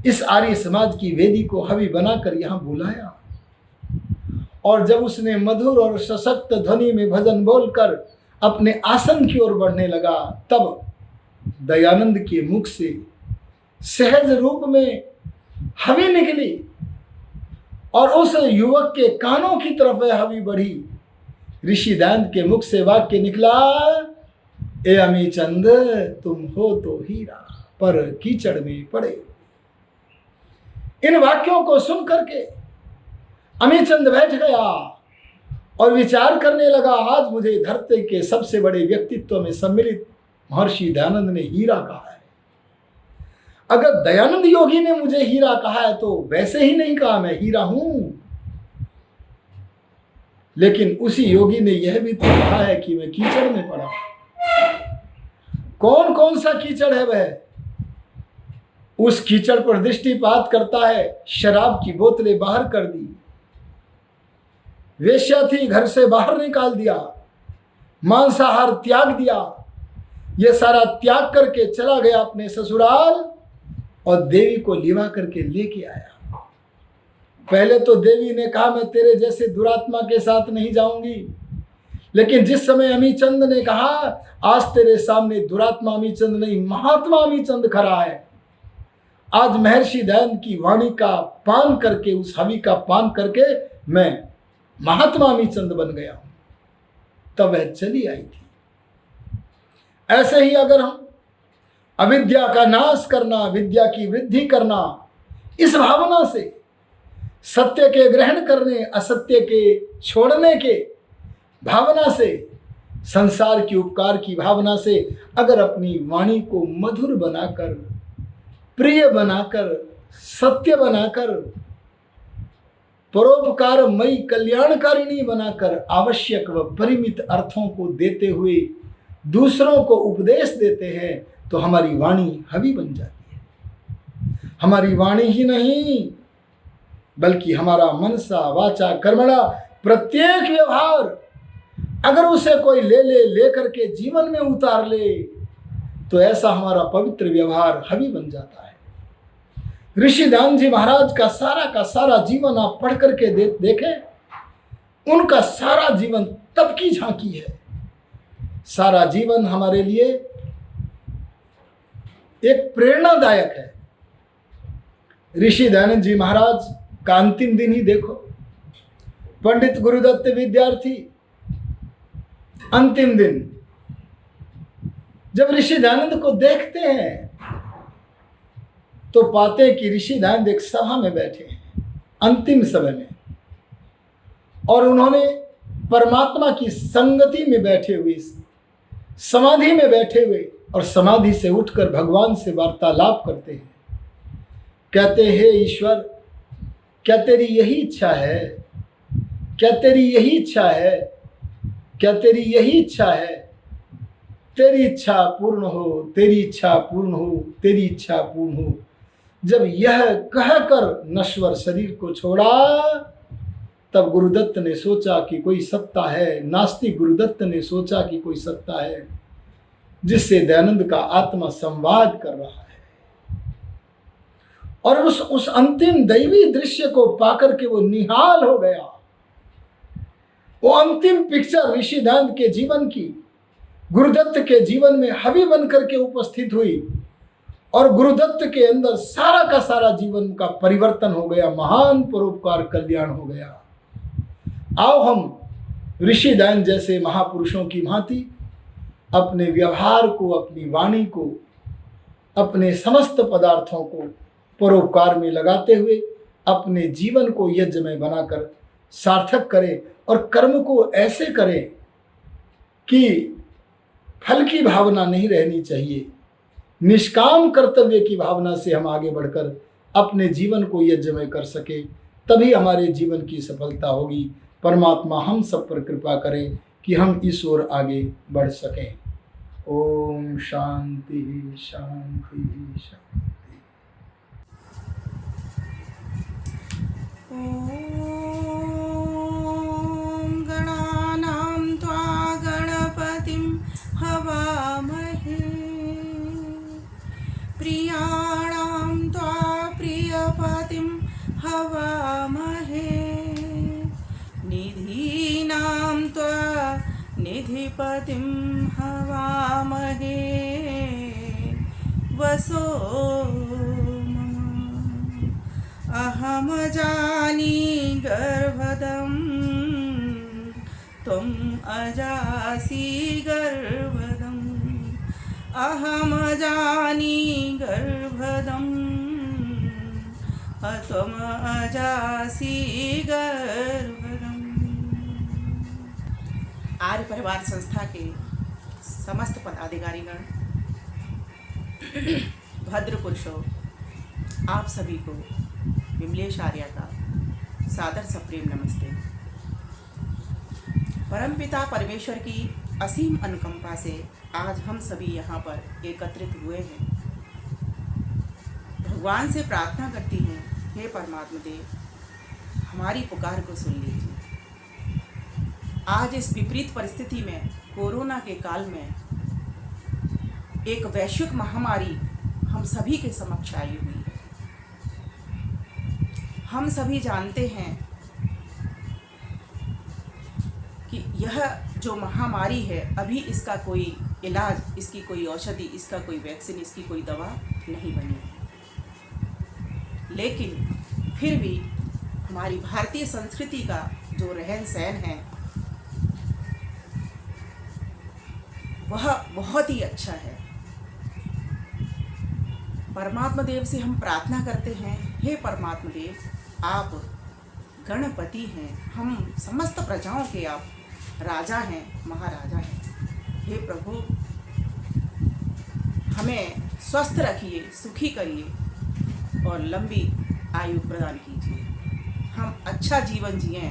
इस आर्य समाज की वेदी को हवि बनाकर यहां बुलाया। और जब उसने मधुर और सशक्त ध्वनि में भजन बोलकर अपने आसन की ओर बढ़ने लगा, तब दयानंद के मुख से सहज रूप में हवि निकली और उस युवक के कानों की तरफ वह हवि बढ़ी। ऋषि दयानंद के मुख से वाक्य निकला, ए अमी चंद तुम हो तो हीरा पर कीचड़ में पड़े। इन वाक्यों को सुन करके अमीचंद बैठ गया और विचार करने लगा, आज मुझे धरती के सबसे बड़े व्यक्तित्व में सम्मिलित महर्षि दयानंद ने हीरा कहा है। अगर दयानंद योगी ने मुझे हीरा कहा है तो वैसे ही नहीं कहा मैं हीरा हूं, लेकिन उसी योगी ने यह भी तो कहा है कि मैं कीचड़ में पड़ा। कौन कौन सा कीचड़ है वह? उस कीचड़ पर दृष्टिपात करता है। शराब की बोतलें बाहर कर दी, वेश्या थी घर से बाहर निकाल दिया, मांसाहार त्याग दिया, यह सारा त्याग करके चला गया अपने ससुराल और देवी को लिवा करके लेके आया। पहले तो देवी ने कहा मैं तेरे जैसे दुरात्मा के साथ नहीं जाऊंगी, लेकिन जिस समय अमीचंद ने कहा आज तेरे सामने दुरात्मा अमीचंद नहीं महात्मा अमीचंद खड़ा है, आज महर्षि दयानंद की वाणी का पान करके, उस हवि का पान करके मैं महात्मा अमीचंद बन गया हूं, तब वह चली आई थी। ऐसे ही अगर हम अविद्या का नाश करना, विद्या की वृद्धि करना, इस भावना से सत्य के ग्रहण करने, असत्य के छोड़ने के भावना से, संसार की उपकार की भावना से अगर अपनी वाणी को मधुर बनाकर, प्रिय बनाकर, सत्य बनाकर, परोपकारमयी कल्याणकारिणी बनाकर आवश्यक व परिमित अर्थों को देते हुए दूसरों को उपदेश देते हैं तो हमारी वाणी हवि बन जाती है। हमारी वाणी ही नहीं बल्कि हमारा मनसा वाचा कर्मणा प्रत्येक व्यवहार अगर उसे कोई ले करके जीवन में उतार ले तो ऐसा हमारा पवित्र व्यवहार हवी बन जाता है। ऋषि ध्यान जी महाराज का सारा जीवन आप पढ़ करके देखें। उनका सारा जीवन तप की झांकी है। सारा जीवन हमारे लिए एक प्रेरणादायक है। ऋषि दयानंद जी महाराज का अंतिम दिन ही देखो। पंडित गुरुदत्त विद्यार्थी अंतिम दिन जब ऋषि दयानंद को देखते हैं तो पाते हैं कि ऋषि दयानंद एक सभा में बैठे हैं, अंतिम समय में, और उन्होंने परमात्मा की संगति में बैठे हुए, समाधि में बैठे हुए, और समाधि से उठकर भगवान से वार्तालाप करते हैं। कहते हैं, ईश्वर, क्या तेरी यही इच्छा है? क्या तेरी यही इच्छा है? क्या तेरी यही इच्छा है? तेरी इच्छा पूर्ण हो, तेरी इच्छा पूर्ण हो, तेरी इच्छा पूर्ण हो। जब यह कहकर नश्वर शरीर को छोड़ा तब गुरुदत्त ने सोचा कि कोई सत्ता है, नास्तिक गुरुदत्त ने सोचा कि कोई सत्ता है जिससे दयानंद का आत्मा संवाद कर रहा है। और उस अंतिम दैवी दृश्य को पाकर के वो निहाल हो गया। वो अंतिम पिक्चर ऋषि दयानंद के जीवन की गुरुदत्त के जीवन में हवी बन करके उपस्थित हुई, और गुरुदत्त के अंदर सारा का सारा जीवन का परिवर्तन हो गया, महान परोपकार कल्याण हो गया। आओ हम ऋषि दयानंद जैसे महापुरुषों की भांति अपने व्यवहार को, अपनी वाणी को, अपने समस्त पदार्थों को परोपकार में लगाते हुए अपने जीवन को यज्ञमय बनाकर सार्थक करें, और कर्म को ऐसे करें कि फल की भावना नहीं रहनी चाहिए। निष्काम कर्तव्य की भावना से हम आगे बढ़कर अपने जीवन को यज्ञमय कर सके, तभी हमारे जीवन की सफलता होगी। परमात्मा हम सब पर कृपा करें कि हम इस ओर आगे बढ़ सकें। ओम शांति शांति शांति। ओम गणानां त्वा गणपतिं हवामहे, प्रियाणां त्वा प्रियपतिं हवामहे, निधीनां त्वा निधिपतिं हवामहे। वसो मम अहम जानी गर्भदं त्वं अजासि गर्भदम्, अहम जानी गर्भदं त्वं अजासि गर्भदम्। आर्य परिवार संस्था के समस्त पदाधिकारीगण, भद्र पुरुषों, आप सभी को विमलेश आर्य का सादर सप्रेम नमस्ते। परमपिता परमेश्वर की असीम अनुकंपा से आज हम सभी यहाँ पर एकत्रित हुए हैं। भगवान से प्रार्थना करती हैं, हे परमात्मा देव, हमारी पुकार को सुन लीजिए। आज इस विपरीत परिस्थिति में, कोरोना के काल में, एक वैश्विक महामारी हम सभी के समक्ष आई हुई है। हम सभी जानते हैं कि यह जो महामारी है, अभी इसका कोई इलाज, इसकी कोई औषधि, इसका कोई वैक्सीन, इसकी कोई दवा नहीं बनी है। लेकिन फिर भी हमारी भारतीय संस्कृति का जो रहन सहन है वह बहुत ही अच्छा है। परमात्मा देव से हम प्रार्थना करते हैं, हे परमात्मा देव, आप गणपति हैं, हम समस्त प्रजाओं के आप राजा हैं, महाराजा हैं। हे प्रभु, हमें स्वस्थ रखिए, सुखी करिए और लंबी आयु प्रदान कीजिए। हम अच्छा जीवन जिएं,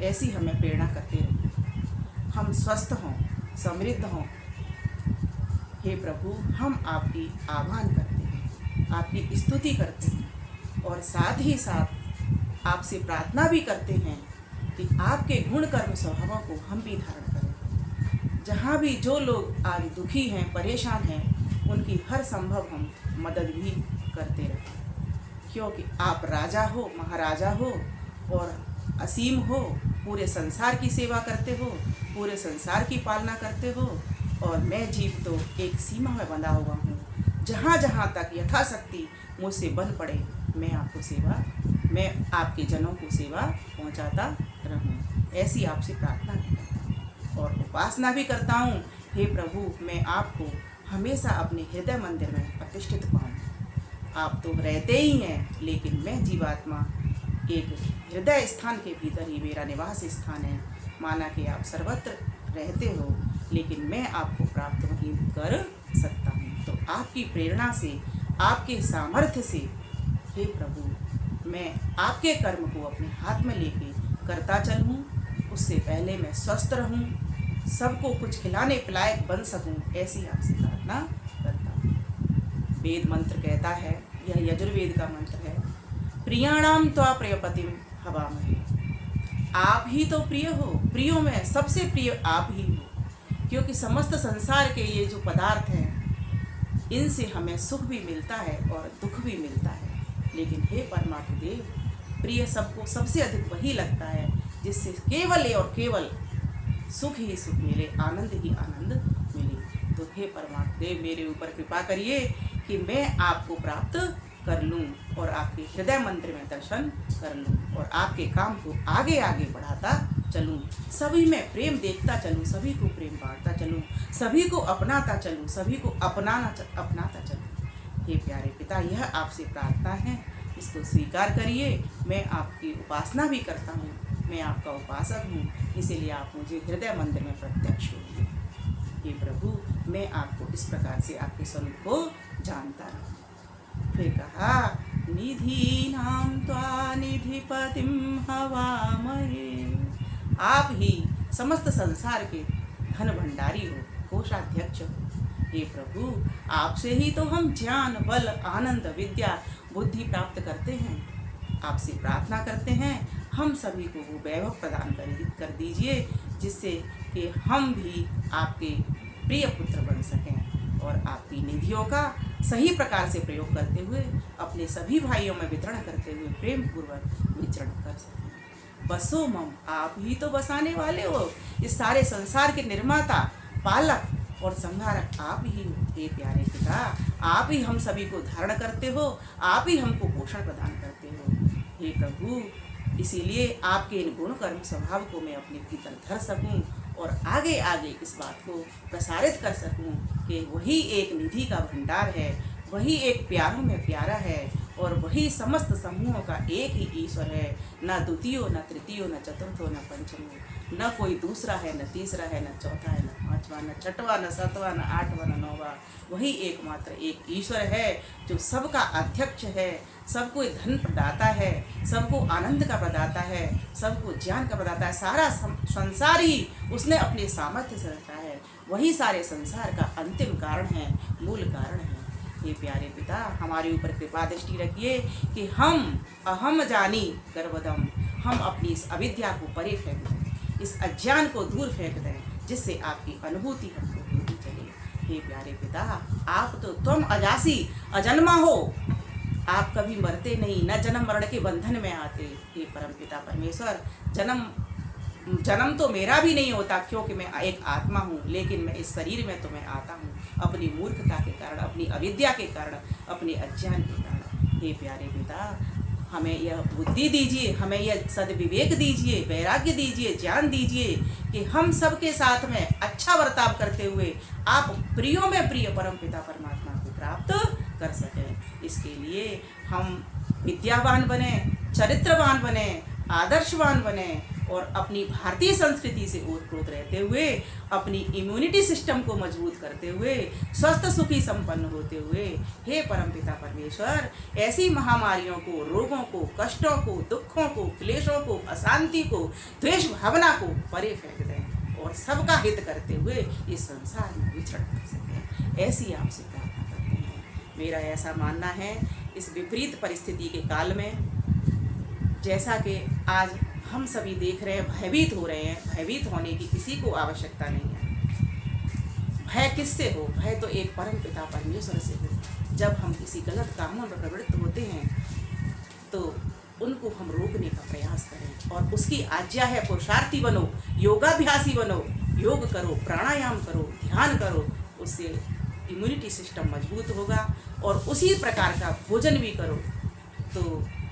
ऐसी हमें प्रेरणा करते रहिए। हम स्वस्थ हों, समृद्ध हों। हे प्रभु, हम आपकी आह्वान करते हैं, आपकी स्तुति करते हैं, और साथ ही साथ आपसे प्रार्थना भी करते हैं कि आपके गुण कर्म स्वभावों को हम भी धारण करें। जहाँ भी जो लोग आज दुखी हैं, परेशान हैं, उनकी हर संभव हम मदद भी करते रहें, क्योंकि आप राजा हो, महाराजा हो और असीम हो, पूरे संसार की सेवा करते हो, पूरे संसार की पालना करते हो, और मैं जीव तो एक सीमा में बंधा हुआ हूँ। जहाँ जहाँ तक यथाशक्ति मुझसे बन पड़े, मैं आपके जनों को सेवा पहुँचाता रहूँ। ऐसी आपसे प्रार्थना भी करता हूँ और उपासना भी करता हूँ। हे प्रभु, मैं आपको हमेशा अपने हृदय मंदिर में प्रतिष्ठित पाऊँ। आप तो रहते ही हैं, लेकिन मैं जीवात्मा एक हृदय स्थान के भीतर ही मेरा निवास स्थान है। माना कि आप सर्वत्र रहते हो, लेकिन मैं आपको प्राप्त वहीं कर सकता हूँ। तो आपकी प्रेरणा से, आपके सामर्थ्य से हे प्रभु, मैं आपके कर्म को अपने हाथ में लेके करता चलूँ। उससे पहले मैं स्वस्थ रहूँ, सबको कुछ खिलाने पिलाए बन सकूँ, ऐसी आपसे प्रार्थना करता हूँ। वेद मंत्र कहता है, यह यजुर्वेद का मंत्र है, प्रियाणाम त्वा प्रियपतिम हवामहे। आप ही तो प्रिय हो, प्रियो में सबसे प्रिय आप ही हो, क्योंकि समस्त संसार के ये जो पदार्थ हैं, इनसे हमें सुख भी मिलता है और दुख भी मिलता है। लेकिन हे परमात्मा देव, प्रिय सबको सबसे अधिक वही लगता है जिससे केवल और केवल सुख ही सुख मिले, आनंद ही आनंद मिले। तो हे परमात्मा देव, मेरे ऊपर कृपा करिए कि मैं आपको प्राप्त कर लूँ और आपके हृदय मंदिर में दर्शन कर लूँ और आपके काम को आगे आगे बढ़ाता चलूँ, सभी में प्रेम देखता चलूँ, सभी को प्रेम बांटता चलूँ, सभी को अपनाता चलूँ, सभी को अपनाता चलूँ। हे प्यारे पिता, यह आपसे प्रार्थना है, इसको स्वीकार करिए। मैं आपकी उपासना भी करता हूँ, मैं आपका उपासक हूँ, इसीलिए आप मुझे हृदय मंदिर में प्रत्यक्ष होइए। हे प्रभु, मैं आपको इस प्रकार से आपके स्वरूप को जानता रहूँ। फिर कहा, निधि नाम त्वा निधिपतिम हवामहे। आप ही समस्त संसार के धन भंडारी हो, कोषाध्यक्ष हो। हे प्रभु, आपसे ही तो हम ज्ञान, बल, आनंद, विद्या, बुद्धि प्राप्त करते हैं। आपसे प्रार्थना करते हैं, हम सभी को वो वैभव प्रदान कर दीजिए, जिससे कि हम भी आपके प्रिय पुत्र बन सकें और आपकी निधियों का सही प्रकार से प्रयोग करते हुए अपने सभी भाइयों में वितरण करते हुए प्रेम पूर्वक विचरण कर सकें। बसो मम, आप ही तो बसाने वाले हो, इस सारे संसार के निर्माता, पालक और संहारक आप ही हो। हे प्यारे पिता, आप ही हम सभी को धारण करते हो, आप ही हमको पोषण प्रदान करते हो। हे प्रभु, इसीलिए आपके इन गुण कर्म स्वभाव को मैं अपने भीतर धर सकूं और आगे आगे इस बात को प्रसारित कर सकूं कि वही एक निधि का भंडार है, वही एक प्यारों में प्यारा है और वही समस्त समूहों का एक ही ईश्वर है। न द्वितीयो, न तृतीयो, न चतुर्थो, न पंचमो, न कोई दूसरा है, न तीसरा है, न चौथा है, न पांचवा, न छठवा, न सातवां, न आठवां, न नौवां। वही एकमात्र एक ईश्वर है जो सबका अध्यक्ष है, सबको धन प्रदाता है, सबको आनंद का प्रदाता है, सबको ज्ञान का प्रदाता है। सारा संसार ही उसने अपने सामर्थ्य से रचा है। वही सारे संसार का अंतिम कारण है, मूल कारण है। ये प्यारे पिता, हमारे ऊपर कृपा दृष्टि रखिए कि हम अहम जानी गर्वदम, हम अपनी इस अविद्या को परे फेंक दें, इस अज्ञान को दूर फेंक दें, जिससे आपकी अनुभूति हमको होती चले। हे प्यारे पिता, आप तो तुम अजासी अजन्मा हो, आप कभी मरते नहीं, न जन्म मरण के बंधन में आते। हे परम पिता परमेश्वर, जन्म तो मेरा भी नहीं होता, क्योंकि मैं एक आत्मा हूँ, लेकिन मैं इस शरीर में तो मैं आता हूँ अपनी मूर्खता के कारण, अपनी अविद्या के कारण, अपने अज्ञान के कारण। हे प्यारे पिता, हमें यह बुद्धि दीजिए, हमें यह सद्विवेक दीजिए, वैराग्य दीजिए, ज्ञान दीजिए कि हम सबके साथ में अच्छा बर्ताव करते हुए आप प्रियो में प्रिय परम पिता परमात्मा को प्राप्त कर सकें। इसके लिए हम विद्यावान बने, चरित्रवान बने, आदर्शवान बने और अपनी भारतीय संस्कृति से ओतप्रोत रहते हुए, अपनी इम्यूनिटी सिस्टम को मजबूत करते हुए, स्वस्थ सुखी संपन्न होते हुए, हे परमपिता परमेश्वर, ऐसी महामारियों को, रोगों को, कष्टों को, दुखों को, क्लेशों को, अशांति को, द्वेष भावना को परे फेंक दें और सबका हित करते हुए इस संसार में विचरण कर सकें। ऐसी आपसे प्रार्थना करते हैं। मेरा ऐसा मानना है, इस विपरीत परिस्थिति के काल में, जैसा कि आज हम सभी देख रहे हैं, भयभीत हो रहे हैं, भयभीत होने की किसी को आवश्यकता नहीं है। भय किससे हो? भय तो एक परम पिता परमेश्वर से हो। जब हम किसी गलत कामों में प्रवृत्त होते हैं तो उनको हम रोकने का प्रयास करें, और उसकी आज्ञा है पुरुषार्थी बनो, योगाभ्यासी बनो, योग करो, प्राणायाम करो, ध्यान करो, उससे इम्यूनिटी सिस्टम मजबूत होगा। और उसी प्रकार का भोजन भी करो तो,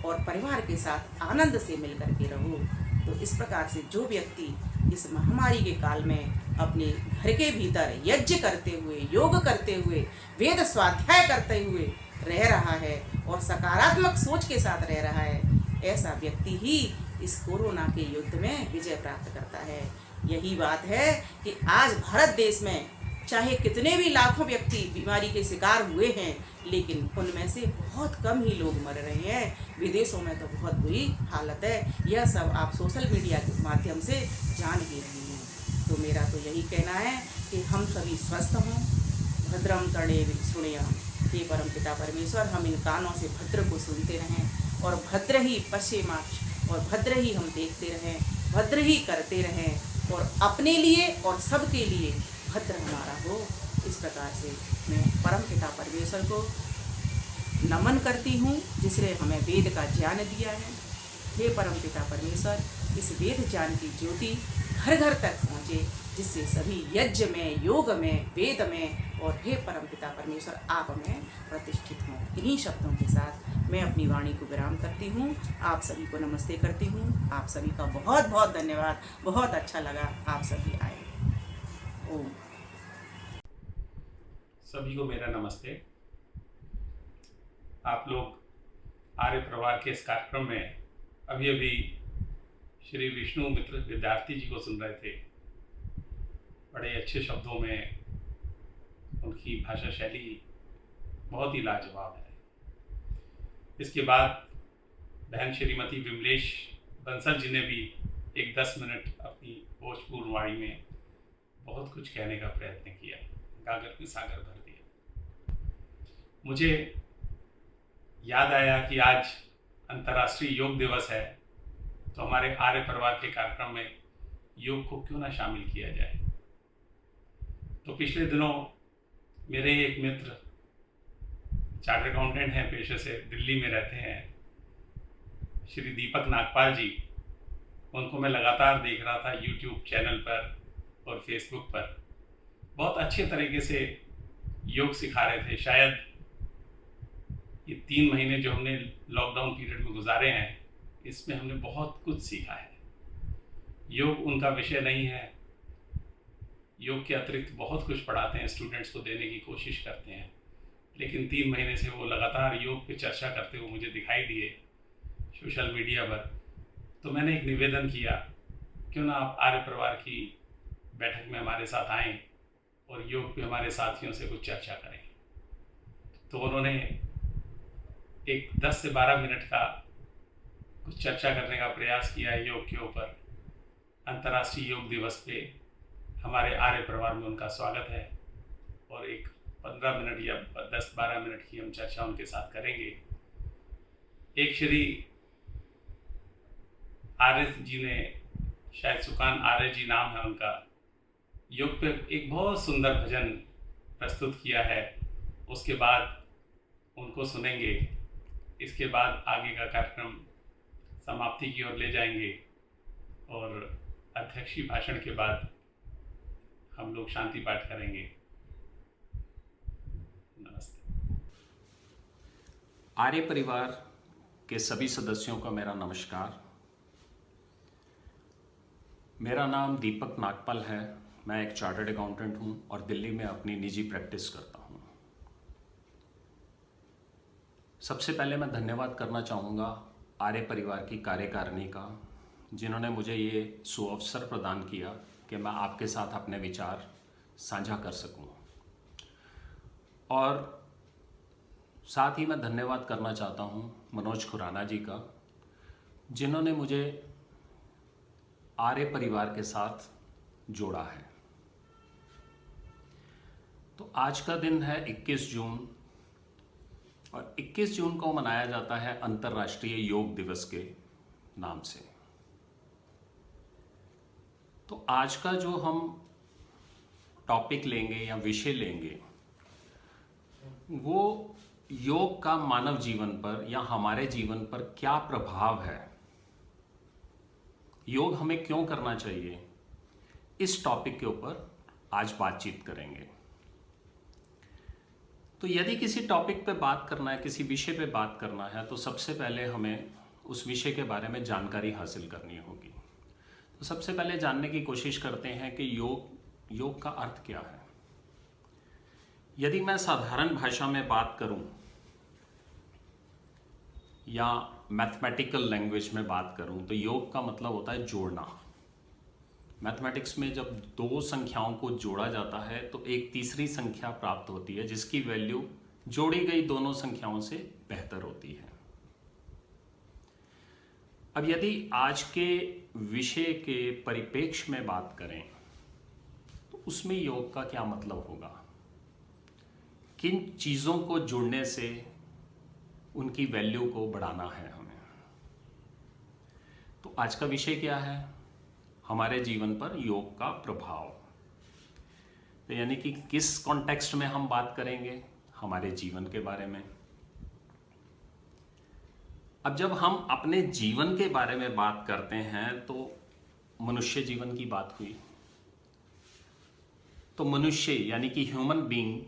और परिवार के साथ आनंद से मिल करके रहो। तो इस प्रकार से जो व्यक्ति इस महामारी के काल में अपने घर के भीतर यज्ञ करते हुए, योग करते हुए, वेद स्वाध्याय करते हुए रह रहा है और सकारात्मक सोच के साथ रह रहा है, ऐसा व्यक्ति ही इस कोरोना के युद्ध में विजय प्राप्त करता है। यही बात है कि आज भारत देश में चाहे कितने भी लाखों व्यक्ति बीमारी के शिकार हुए हैं, लेकिन उनमें से बहुत कम ही लोग मर रहे हैं। विदेशों में तो बहुत बुरी हालत है। यह सब आप सोशल मीडिया के माध्यम से जान ही रहे हैं। तो मेरा तो यही कहना है कि हम सभी स्वस्थ हों। भद्रम कर्णेभिः शृणुयाम। हे परमपिता परमेश्वर, हम इन कानों से भद्र को सुनते रहें और भद्र ही पश्चिमाक्ष और भद्र ही हम देखते रहें, भद्र ही करते रहें और अपने लिए और सबके लिए भद्र हमारा हो। इस प्रकार से मैं परमपिता परमेश्वर को नमन करती हूँ जिसने हमें वेद का ज्ञान दिया है। हे परमपिता परमेश्वर, इस वेद ज्ञान की ज्योति घर घर तक पहुँचे, जिससे सभी यज्ञ में, योग में, वेद में, और हे परमपिता परमेश्वर आप में प्रतिष्ठित हों। इन्हीं शब्दों के साथ मैं अपनी वाणी को विराम करती हूँ। आप सभी को नमस्ते करती हूँ। आप सभी का बहुत बहुत धन्यवाद। बहुत अच्छा लगा आप सभी आए। ओम। सभी को मेरा नमस्ते। आप लोग आर्य परिवार के इस कार्यक्रम में अभी अभी श्री विष्णु मित्र विद्यार्थी जी को सुन रहे थे। बड़े अच्छे शब्दों में उनकी भाषा शैली बहुत ही लाजवाब है। इसके बाद बहन श्रीमती विमलेश बंसल जी ने भी एक 10 मिनट अपनी भोजपुरी वाणी में बहुत कुछ कहने का प्रयत्न किया, गागर में सागर भर दिया। मुझे याद आया कि आज अंतर्राष्ट्रीय योग दिवस है, तो हमारे आर्य परिवार के कार्यक्रम में योग को क्यों ना शामिल किया जाए। तो पिछले दिनों मेरे एक मित्र चार्टर्ड अकाउंटेंट हैं, पेशे से दिल्ली में रहते हैं, श्री दीपक नागपाल जी, उनको मैं लगातार देख रहा था यूट्यूब चैनल पर और फेसबुक पर। बहुत अच्छे तरीके से योग सिखा रहे थे। शायद ये 3 महीने जो हमने लॉकडाउन पीरियड में गुजारे हैं, इसमें हमने बहुत कुछ सीखा है। योग उनका विषय नहीं है, योग के अतिरिक्त बहुत कुछ पढ़ाते हैं, स्टूडेंट्स को देने की कोशिश करते हैं, लेकिन 3 महीने से वो लगातार योग पे चर्चा करते हुए मुझे दिखाई दिए सोशल मीडिया पर। तो मैंने एक निवेदन किया, क्यों ना आप आर्य परिवार की बैठक में हमारे साथ आएँ और योग पे हमारे साथियों से कुछ चर्चा करें। तो उन्होंने एक 10 से 12 मिनट का कुछ चर्चा करने का प्रयास किया है योग के ऊपर। अंतर्राष्ट्रीय योग दिवस पे हमारे आर्य परिवार में उनका स्वागत है और एक 15 मिनट या 10-12 मिनट की हम चर्चा उनके साथ करेंगे। एक श्री आर्य जी ने, शायद सुकान आर्य जी नाम है उनका, योग पे एक बहुत सुंदर भजन प्रस्तुत किया है। उसके बाद उनको सुनेंगे। इसके बाद आगे का कार्यक्रम समाप्ति की ओर ले जाएंगे और अध्यक्षीय भाषण के बाद हम लोग शांति पाठ करेंगे। नमस्ते। आर्य परिवार के सभी सदस्यों का मेरा नमस्कार। मेरा नाम दीपक नागपाल है। मैं एक चार्टर्ड अकाउंटेंट हूं और दिल्ली में अपनी निजी प्रैक्टिस करता हूं। सबसे पहले मैं धन्यवाद करना चाहूँगा आर्य परिवार की कार्यकारिणी का, जिन्होंने मुझे ये सुअवसर प्रदान किया कि मैं आपके साथ अपने विचार साझा कर सकूं। और साथ ही मैं धन्यवाद करना चाहता हूं मनोज खुराना जी का, जिन्होंने मुझे आर्य परिवार के साथ जोड़ा है। तो आज का दिन है 21 जून और 21 जून को मनाया जाता है अंतर्राष्ट्रीय योग दिवस के नाम से। तो आज का जो हम टॉपिक लेंगे या विषय लेंगे वो योग का मानव जीवन पर या हमारे जीवन पर क्या प्रभाव है, योग हमें क्यों करना चाहिए, इस टॉपिक के ऊपर आज बातचीत करेंगे। तो यदि किसी टॉपिक पे बात करना है, किसी विषय पे बात करना है, तो सबसे पहले हमें उस विषय के बारे में जानकारी हासिल करनी होगी। तो सबसे पहले जानने की कोशिश करते हैं कि योग का अर्थ क्या है। यदि मैं साधारण भाषा में बात करूं या मैथमेटिकल लैंग्वेज में बात करूं तो योग का मतलब होता है जोड़ना। मैथमेटिक्स में जब दो संख्याओं को जोड़ा जाता है तो एक तीसरी संख्या प्राप्त होती है जिसकी वैल्यू जोड़ी गई दोनों संख्याओं से बेहतर होती है। अब यदि आज के विषय के परिप्रेक्ष्य में बात करें तो उसमें योग का क्या मतलब होगा, किन चीज़ों को जुड़ने से उनकी वैल्यू को बढ़ाना है हमें। तो आज का विषय क्या है, हमारे जीवन पर योग का प्रभाव। तो यानी कि किस कॉन्टेक्स्ट में हम बात करेंगे, हमारे जीवन के बारे में। अब जब हम अपने जीवन के बारे में बात करते हैं तो मनुष्य जीवन की बात हुई। तो मनुष्य यानी कि ह्यूमन बीइंग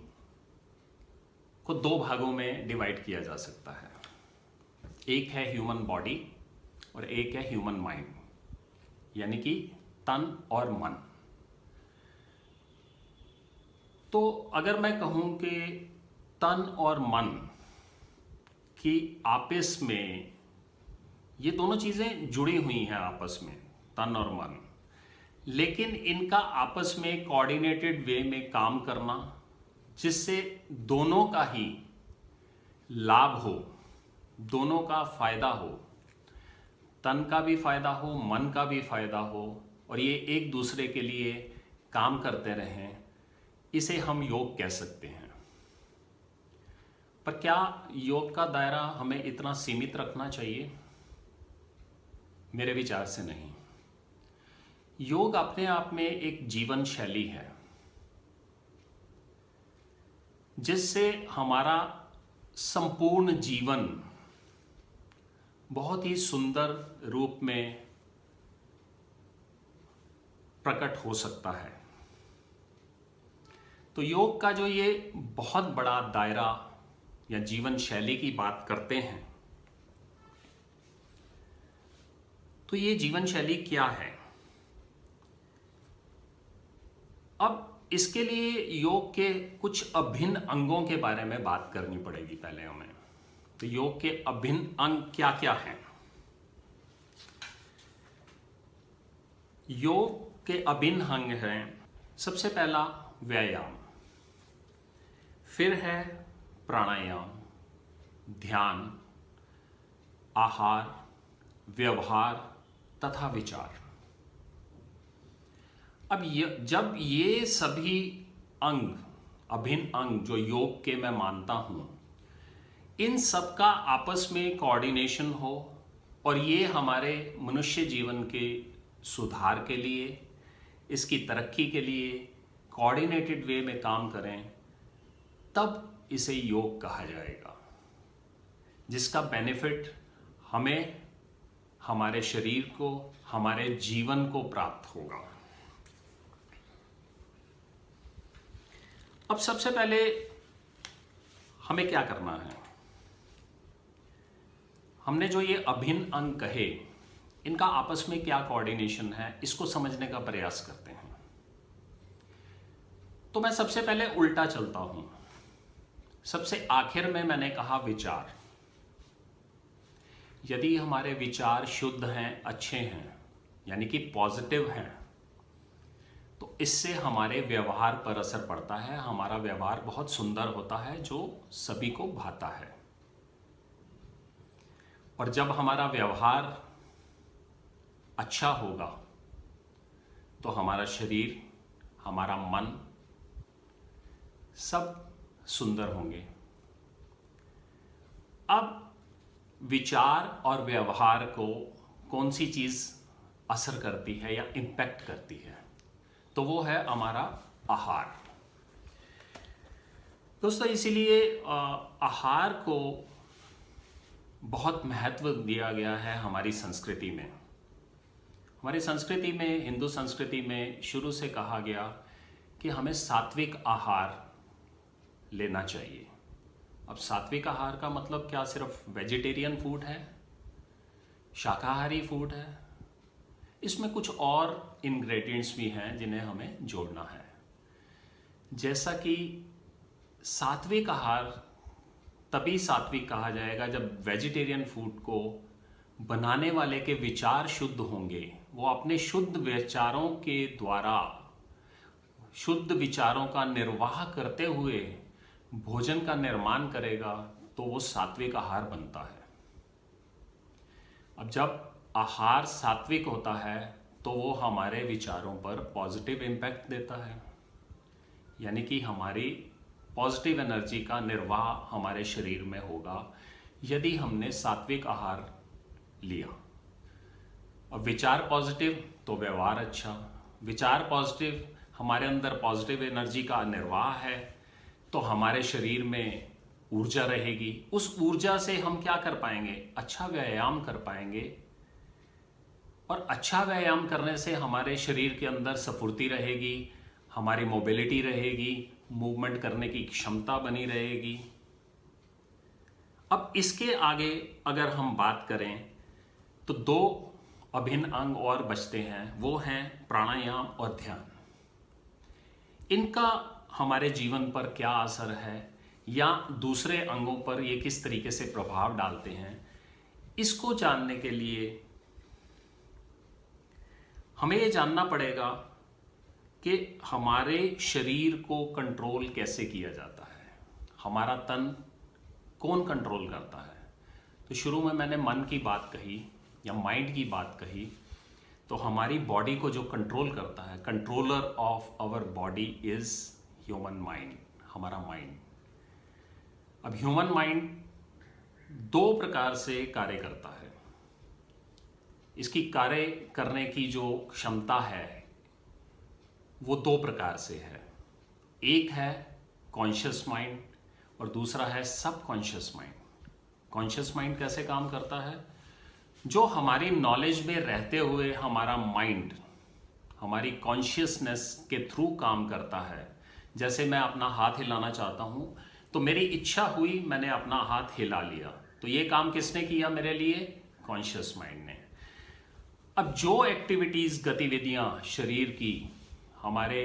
को दो भागों में डिवाइड किया जा सकता है। एक है ह्यूमन बॉडी और एक है ह्यूमन माइंड, यानी कि तन और मन। तो अगर मैं कहूं कि तन और मन की आपस में ये दोनों चीज़ें जुड़ी हुई हैं आपस में, तन और मन, लेकिन इनका आपस में कोऑर्डिनेटेड वे में काम करना जिससे दोनों का ही लाभ हो, दोनों का फायदा हो, तन का भी फायदा हो, मन का भी फायदा हो और ये एक दूसरे के लिए काम करते रहें, इसे हम योग कह सकते हैं। पर क्या योग का दायरा हमें इतना सीमित रखना चाहिए? मेरे विचार से नहीं। योग अपने आप में एक जीवन शैली है जिससे हमारा संपूर्ण जीवन बहुत ही सुंदर रूप में प्रकट हो सकता है। तो योग का जो ये बहुत बड़ा दायरा या जीवन शैली की बात करते हैं, तो ये जीवन शैली क्या है? अब इसके लिए योग के कुछ अभिन्न अंगों के बारे में बात करनी पड़ेगी पहले हमें। तो योग के अभिन्न अंग क्या क्या हैं? योग के अभिन्न अंग हैं, सबसे पहला व्यायाम, फिर है प्राणायाम, ध्यान, आहार, व्यवहार तथा विचार। अब जब ये सभी अंग, अभिन्न अंग जो योग के मैं मानता हूं, इन सब का आपस में कोऑर्डिनेशन हो और ये हमारे मनुष्य जीवन के सुधार के लिए, इसकी तरक्की के लिए कोऑर्डिनेटेड वे में काम करें, तब इसे योग कहा जाएगा, जिसका बेनिफिट हमें, हमारे शरीर को, हमारे जीवन को प्राप्त होगा। अब सबसे पहले हमें क्या करना है? हमने जो ये अभिन्न अंग कहे, इनका आपस में क्या कोऑर्डिनेशन है, इसको समझने का प्रयास करते हैं। तो मैं सबसे पहले उल्टा चलता हूं। सबसे आखिर में मैंने कहा विचार। यदि हमारे विचार शुद्ध हैं, अच्छे हैं, यानी कि पॉजिटिव हैं, तो इससे हमारे व्यवहार पर असर पड़ता है। हमारा व्यवहार बहुत सुंदर होता है जो सभी को भाता है। और जब हमारा व्यवहार अच्छा होगा तो हमारा शरीर, हमारा मन सब सुंदर होंगे। अब विचार और व्यवहार को कौन सी चीज़ असर करती है या इम्पैक्ट करती है, तो वो है हमारा आहार। दोस्तों, इसीलिए आहार को बहुत महत्व दिया गया है हमारी संस्कृति में। हमारी संस्कृति में, हिंदू संस्कृति में शुरू से कहा गया कि हमें सात्विक आहार लेना चाहिए। अब सात्विक आहार का मतलब क्या सिर्फ वेजिटेरियन फूड है, शाकाहारी फूड है? इसमें कुछ और इंग्रेडिएंट्स भी हैं जिन्हें हमें जोड़ना है। जैसा कि सात्विक आहार तभी सात्विक कहा जाएगा जब वेजिटेरियन फूड को बनाने वाले के विचार शुद्ध होंगे, वो अपने शुद्ध विचारों के द्वारा, शुद्ध विचारों का निर्वाह करते हुए भोजन का निर्माण करेगा, तो वो सात्विक आहार बनता है। अब जब आहार सात्विक होता है तो वो हमारे विचारों पर पॉजिटिव इम्पैक्ट देता है, यानी कि हमारी पॉजिटिव एनर्जी का निर्वाह हमारे शरीर में होगा यदि हमने सात्विक आहार लिया। अब विचार पॉजिटिव तो व्यवहार अच्छा, विचार पॉजिटिव, हमारे अंदर पॉजिटिव एनर्जी का निर्वाह है तो हमारे शरीर में ऊर्जा रहेगी। उस ऊर्जा से हम क्या कर पाएंगे? अच्छा व्यायाम कर पाएंगे, और अच्छा व्यायाम करने से हमारे शरीर के अंदर स्फूर्ति रहेगी, हमारी मोबिलिटी रहेगी, मूवमेंट करने की क्षमता बनी रहेगी। अब इसके आगे अगर हम बात करें तो दो अभिन्न अंग और बचते हैं, वो हैं प्राणायाम और ध्यान। इनका हमारे जीवन पर क्या असर है या दूसरे अंगों पर ये किस तरीके से प्रभाव डालते हैं, इसको जानने के लिए हमें ये जानना पड़ेगा कि हमारे शरीर को कंट्रोल कैसे किया जाता है, हमारा तन कौन कंट्रोल करता है। तो शुरू में मैंने मन की बात कही या माइंड की बात कही, तो हमारी बॉडी को जो कंट्रोल करता है, controller of our body is human mind, हमारा माइंड। अब ह्यूमन माइंड दो प्रकार से कार्य करता है। इसकी कार्य करने की जो क्षमता है वो दो प्रकार से है। एक है कॉन्शियस माइंड और दूसरा है सबकॉन्शियस माइंड। कॉन्शियस माइंड कैसे काम करता है? जो हमारी नॉलेज में रहते हुए हमारा माइंड हमारी कॉन्शियसनेस के थ्रू काम करता है। जैसे मैं अपना हाथ हिलाना चाहता हूँ तो मेरी इच्छा हुई, मैंने अपना हाथ हिला लिया, तो ये काम किसने किया मेरे लिए? कॉन्शियस माइंड ने। अब जो एक्टिविटीज़, गतिविधियाँ शरीर की, हमारे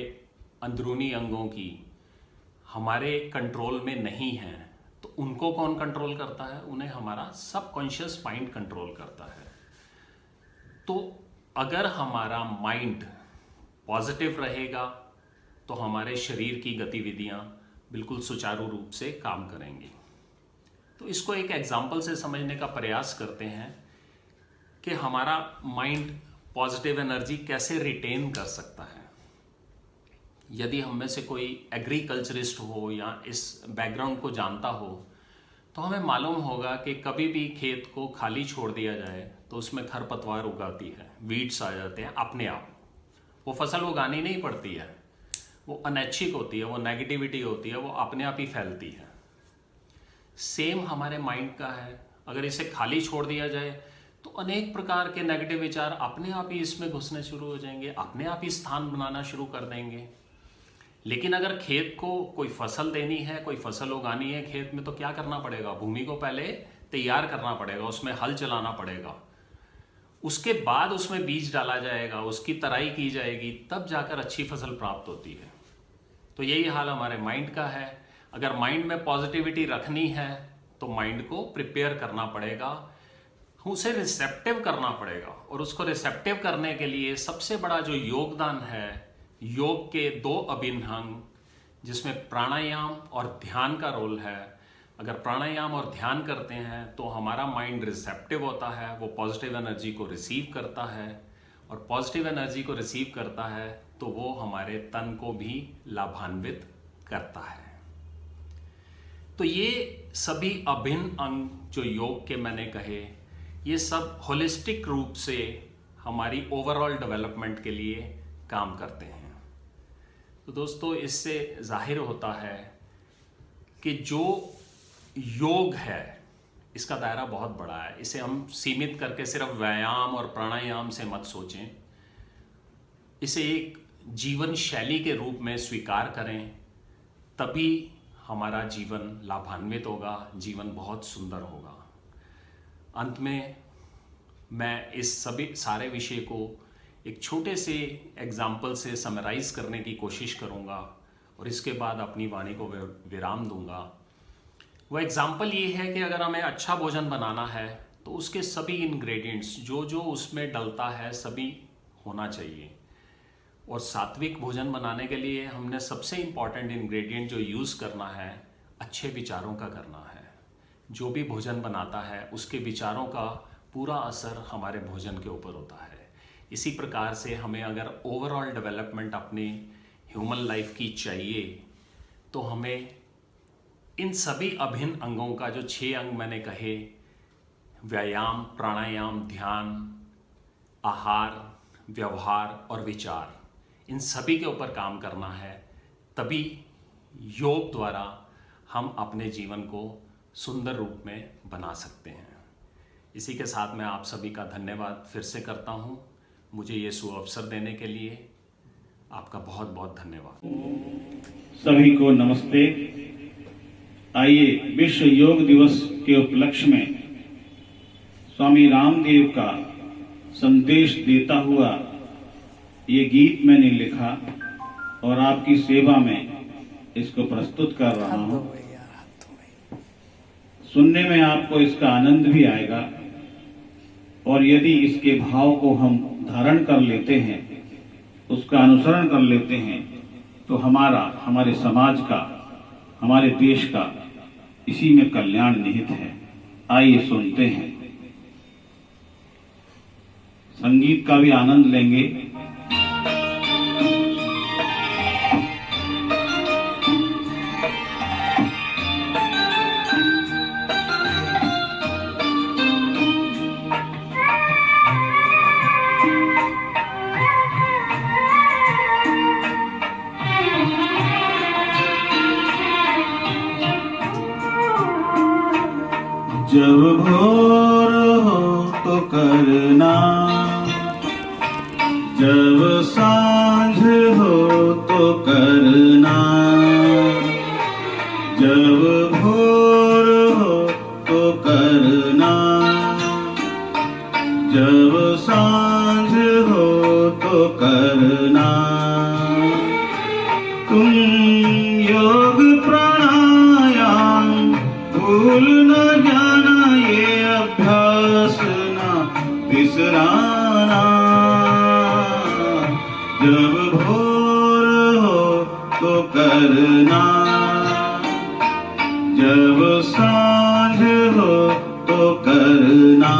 अंदरूनी अंगों की हमारे कंट्रोल में नहीं हैं, तो उनको कौन कंट्रोल करता है? उन्हें हमारा सबकॉन्शियस माइंड कंट्रोल करता है। तो अगर हमारा माइंड पॉजिटिव रहेगा तो हमारे शरीर की गतिविधियां बिल्कुल सुचारू रूप से काम करेंगी। तो इसको एक एग्जाम्पल से समझने का प्रयास करते हैं कि हमारा माइंड पॉजिटिव एनर्जी कैसे रिटेन कर सकता है। यदि हम में से कोई एग्रीकल्चरिस्ट हो या इस बैकग्राउंड को जानता हो तो हमें मालूम होगा कि कभी भी खेत को खाली छोड़ दिया जाए तो उसमें खरपतवार उगाती है, वीड्स आ जाते हैं अपने आप। वो फसल उगानी नहीं पड़ती है, वो अनैच्छिक होती है, वो नेगेटिविटी होती है, वो अपने आप ही फैलती है। सेम हमारे माइंड का है। अगर इसे खाली छोड़ दिया जाए तो अनेक प्रकार के नेगेटिव विचार अपने आप ही इसमें घुसने शुरू हो जाएंगे, अपने आप ही स्थान बनाना शुरू कर देंगे। लेकिन अगर खेत को कोई फसल देनी है, कोई फसल उगानी है खेत में, तो क्या करना पड़ेगा? भूमि को पहले तैयार करना पड़ेगा, उसमें हल चलाना पड़ेगा, उसके बाद उसमें बीज डाला जाएगा, उसकी तराई की जाएगी, तब जाकर अच्छी फसल प्राप्त होती है। तो यही हाल हमारे माइंड का है। अगर माइंड में पॉजिटिविटी रखनी है तो माइंड को प्रिपेयर करना पड़ेगा, उसे रिसेप्टिव करना पड़ेगा। और उसको रिसेप्टिव करने के लिए सबसे बड़ा जो योगदान है, योग के दो अभिन्न अंग जिसमें प्राणायाम और ध्यान का रोल है। अगर प्राणायाम और ध्यान करते हैं तो हमारा माइंड रिसेप्टिव होता है, वो पॉजिटिव एनर्जी को रिसीव करता है, और पॉजिटिव एनर्जी को रिसीव करता है तो वो हमारे तन को भी लाभान्वित करता है। तो ये सभी अभिन्न अंग जो योग के मैंने कहे, ये सब होलिस्टिक रूप से हमारी ओवरऑल डेवलपमेंट के लिए काम करते हैं। तो दोस्तों, इससे जाहिर होता है कि जो योग है इसका दायरा बहुत बड़ा है। इसे हम सीमित करके सिर्फ व्यायाम और प्राणायाम से मत सोचें, इसे एक जीवन शैली के रूप में स्वीकार करें, तभी हमारा जीवन लाभान्वित होगा, जीवन बहुत सुंदर होगा। अंत में मैं इस सभी सारे विषय को एक छोटे से एग्जाम्पल से समराइज करने की कोशिश करूंगा और इसके बाद अपनी वाणी को विराम दूंगा। वो एग्जाम्पल ये है कि अगर हमें अच्छा भोजन बनाना है तो उसके सभी इंग्रेडिएंट्स जो जो उसमें डलता है सभी होना चाहिए। और सात्विक भोजन बनाने के लिए हमने सबसे इम्पॉर्टेंट इंग्रेडिएंट जो यूज़ करना है, अच्छे विचारों का करना है। जो भी भोजन बनाता है उसके विचारों का पूरा असर हमारे भोजन के ऊपर होता है। इसी प्रकार से हमें अगर ओवरऑल डेवलपमेंट अपनी ह्यूमन लाइफ की चाहिए तो हमें इन सभी अभिन्न अंगों का, जो 6 अंग मैंने कहे, व्यायाम, प्राणायाम, ध्यान, आहार, व्यवहार और विचार, इन सभी के ऊपर काम करना है। तभी योग द्वारा हम अपने जीवन को सुंदर रूप में बना सकते हैं। इसी के साथ मैं आप सभी का धन्यवाद फिर से करता हूँ, मुझे ये सुअवसर देने के लिए आपका बहुत बहुत धन्यवाद। सभी को नमस्ते। आइए विश्व योग दिवस के उपलक्ष्य में स्वामी रामदेव का संदेश देता हुआ ये गीत मैंने लिखा और आपकी सेवा में इसको प्रस्तुत कर रहा हूँ। सुनने में आपको इसका आनंद भी आएगा और यदि इसके भाव को हम धारण कर लेते हैं, उसका अनुसरण कर लेते हैं, तो हमारे समाज का, हमारे देश का इसी में कल्याण निहित है। आइए सुनते हैं, संगीत का भी आनंद लेंगे। जब भोर हो तो करना, जब सांझ हो तो करना, जब भोर हो तो करना, जब सांझ हो तो करना। तुम योग प्राणायाम भूल न जाना, ये अभ्यास ना बिसराना। जब भोर हो तो करना, जब सांझ हो तो करना।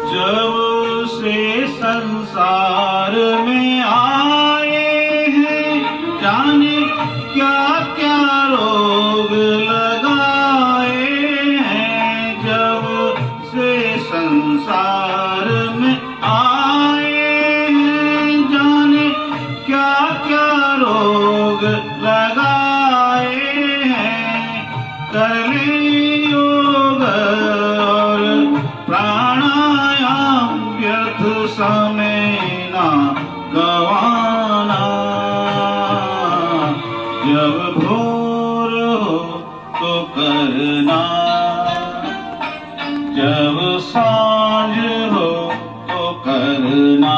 जब से संसार में आए हैं, जाने क्या क्या रोग लगाए हैं। जब से संसार में आए हैं, जाने क्या क्या रोग लगाए हैं। कर ले योग और प्राणायाम, व्यर्थ समय ना गवाना। जब भोर हो तो करना, जब सांझ हो तो करना।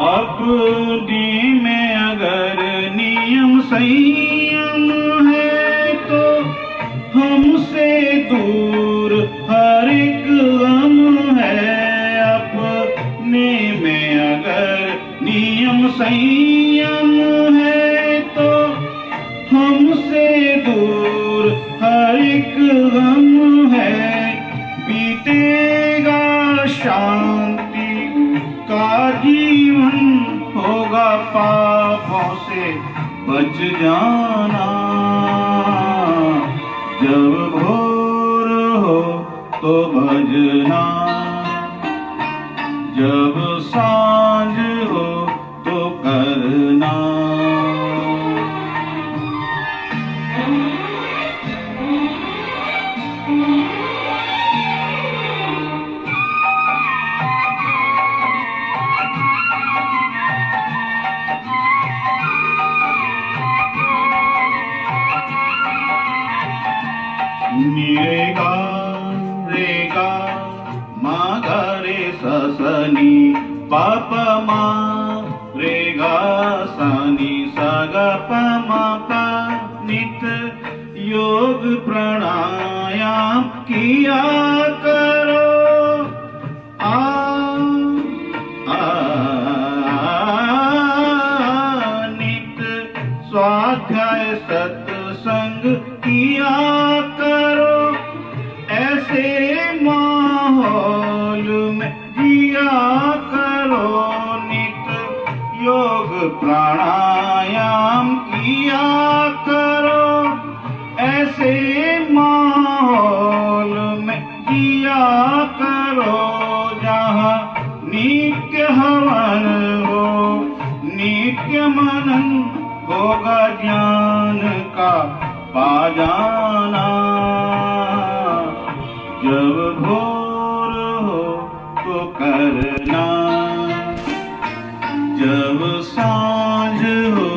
अपने में अगर नियम संयम है तो हमसे दूर हर एक गम है। अपने में अगर नियम संयम है तो हमसे दूर हर एक गम है। बीतेगा शांति का जीवन, होगा पापों से बच जाना। जब भोर हो तो भजना, जब सांझ हो तो करना। निरेगा रेगा मा गा रे सा सा नी पा पा मा रेगा सा नी सा गा पा मा पा। नित योग प्राणायाम किया करो। नित स्वाध्याय सत्संग किया करो। ऐसे माहौल में जिया करो। नित योग प्राणायाम किया करो। ऐसे माहौल में जिया करो। जहाँ नित्य हवन हो, नित्य मनन होगा ज्ञान का पा जाना। जब भोर हो तो करना, जब सांझ हो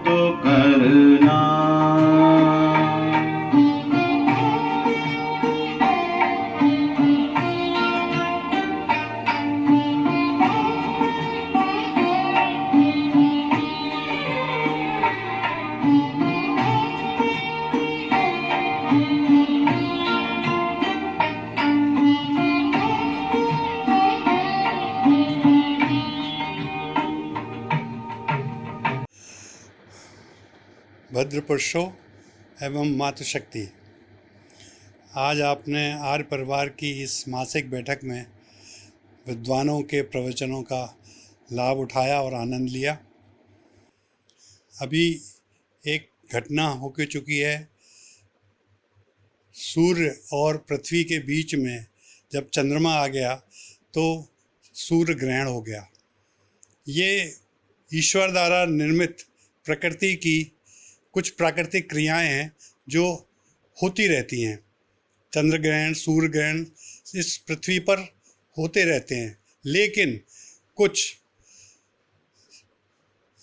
तो करना। भद्र पुरुषों एवं मातृशक्ति, आज आपने आर्य परिवार की इस मासिक बैठक में विद्वानों के प्रवचनों का लाभ उठाया और आनंद लिया। अभी एक घटना हो के चुकी है। सूर्य और पृथ्वी के बीच में जब चंद्रमा आ गया तो सूर्य ग्रहण हो गया। ये ईश्वर द्वारा निर्मित प्रकृति की कुछ प्राकृतिक क्रियाएं हैं जो होती रहती हैं। चंद्र ग्रहण, सूर्य ग्रहण इस पृथ्वी पर होते रहते हैं, लेकिन कुछ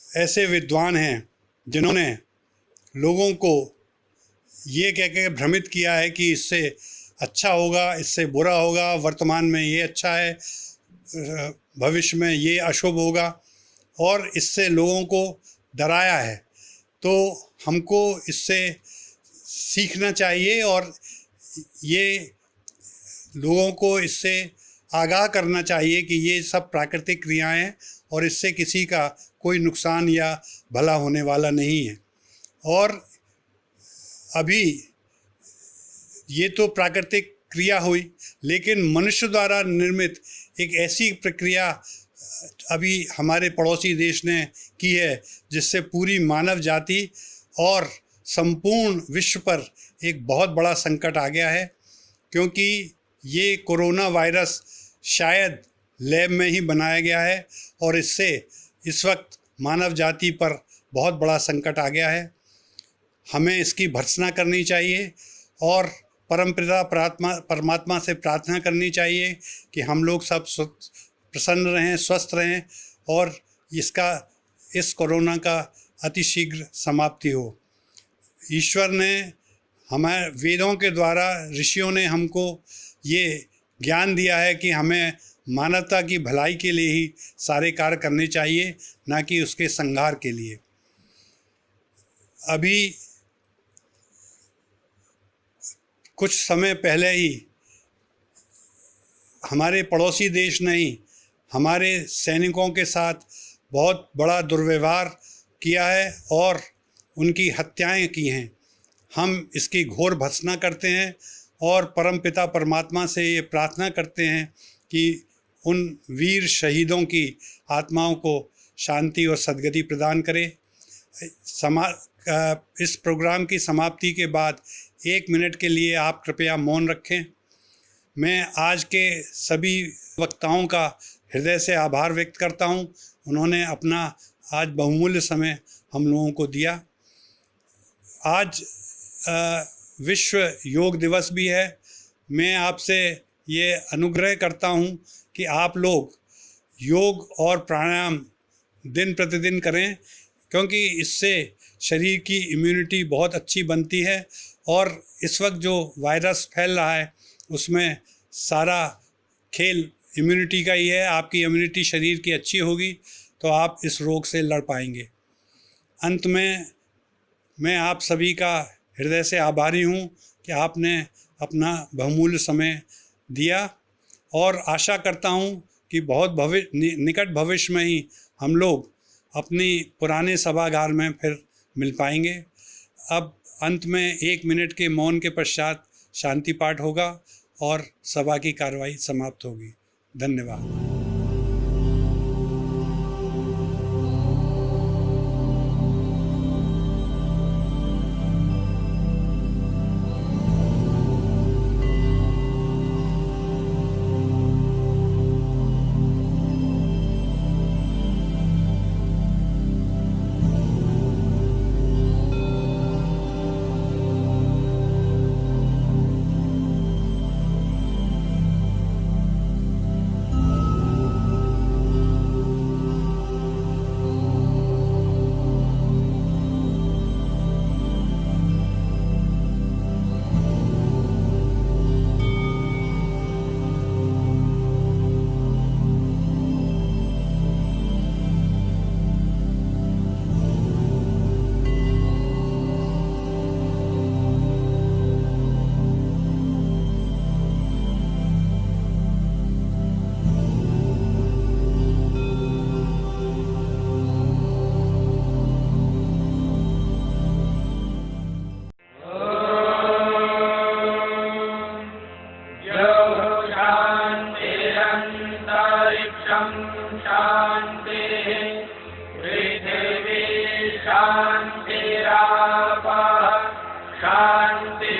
ऐसे विद्वान हैं जिन्होंने लोगों को ये कह के भ्रमित किया है कि इससे अच्छा होगा, इससे बुरा होगा, वर्तमान में ये अच्छा है, भविष्य में ये अशुभ होगा, और इससे लोगों को डराया है। तो हमको इससे सीखना चाहिए और ये लोगों को इससे आगाह करना चाहिए कि ये सब प्राकृतिक क्रियाएं हैं और इससे किसी का कोई नुकसान या भला होने वाला नहीं है। और अभी ये तो प्राकृतिक क्रिया हुई, लेकिन मनुष्य द्वारा निर्मित एक ऐसी प्रक्रिया अभी हमारे पड़ोसी देश ने की है जिससे पूरी मानव जाति और संपूर्ण विश्व पर एक बहुत बड़ा संकट आ गया है। क्योंकि ये कोरोना वायरस शायद लैब में ही बनाया गया है और इससे इस वक्त मानव जाति पर बहुत बड़ा संकट आ गया है। हमें इसकी भर्त्सना करनी चाहिए और परमपिता परमात्मा से प्रार्थना करनी चाहिए कि हम लोग सब प्रसन्न रहें, स्वस्थ रहें और इस कोरोना का अतिशीघ्र समाप्ति हो। ईश्वर ने वेदों के द्वारा ऋषियों ने हमको ये ज्ञान दिया है कि हमें मानवता की भलाई के लिए ही सारे कार्य करने चाहिए, ना कि उसके संहार के लिए। अभी कुछ समय पहले ही हमारे पड़ोसी देश ने ही हमारे सैनिकों के साथ बहुत बड़ा दुर्व्यवहार किया है और उनकी हत्याएं की हैं। हम इसकी घोर भर्त्सना करते हैं और परमपिता परमात्मा से ये प्रार्थना करते हैं कि उन वीर शहीदों की आत्माओं को शांति और सद्गति प्रदान करे। इस प्रोग्राम की समाप्ति के बाद 1 मिनट के लिए आप कृपया मौन रखें। मैं आज के सभी वक्ताओं का हृदय से आभार व्यक्त करता हूं। उन्होंने अपना आज बहुमूल्य समय हम लोगों को दिया। आज विश्व योग दिवस भी है। मैं आपसे ये अनुग्रह करता हूं कि आप लोग योग और प्राणायाम दिन प्रतिदिन करें, क्योंकि इससे शरीर की इम्यूनिटी बहुत अच्छी बनती है। और इस वक्त जो वायरस फैल रहा है उसमें सारा खेल इम्यूनिटी का ही है। आपकी इम्यूनिटी शरीर की अच्छी होगी तो आप इस रोग से लड़ पाएंगे। अंत में मैं आप सभी का हृदय से आभारी हूँ कि आपने अपना बहुमूल्य समय दिया, और आशा करता हूँ कि बहुत निकट भविष्य में ही हम लोग अपनी पुराने सभागार में फिर मिल पाएंगे। अब अंत में 1 मिनट के मौन के पश्चात शांति पाठ होगा और सभा की कार्रवाई समाप्त होगी। धन्यवाद। शांति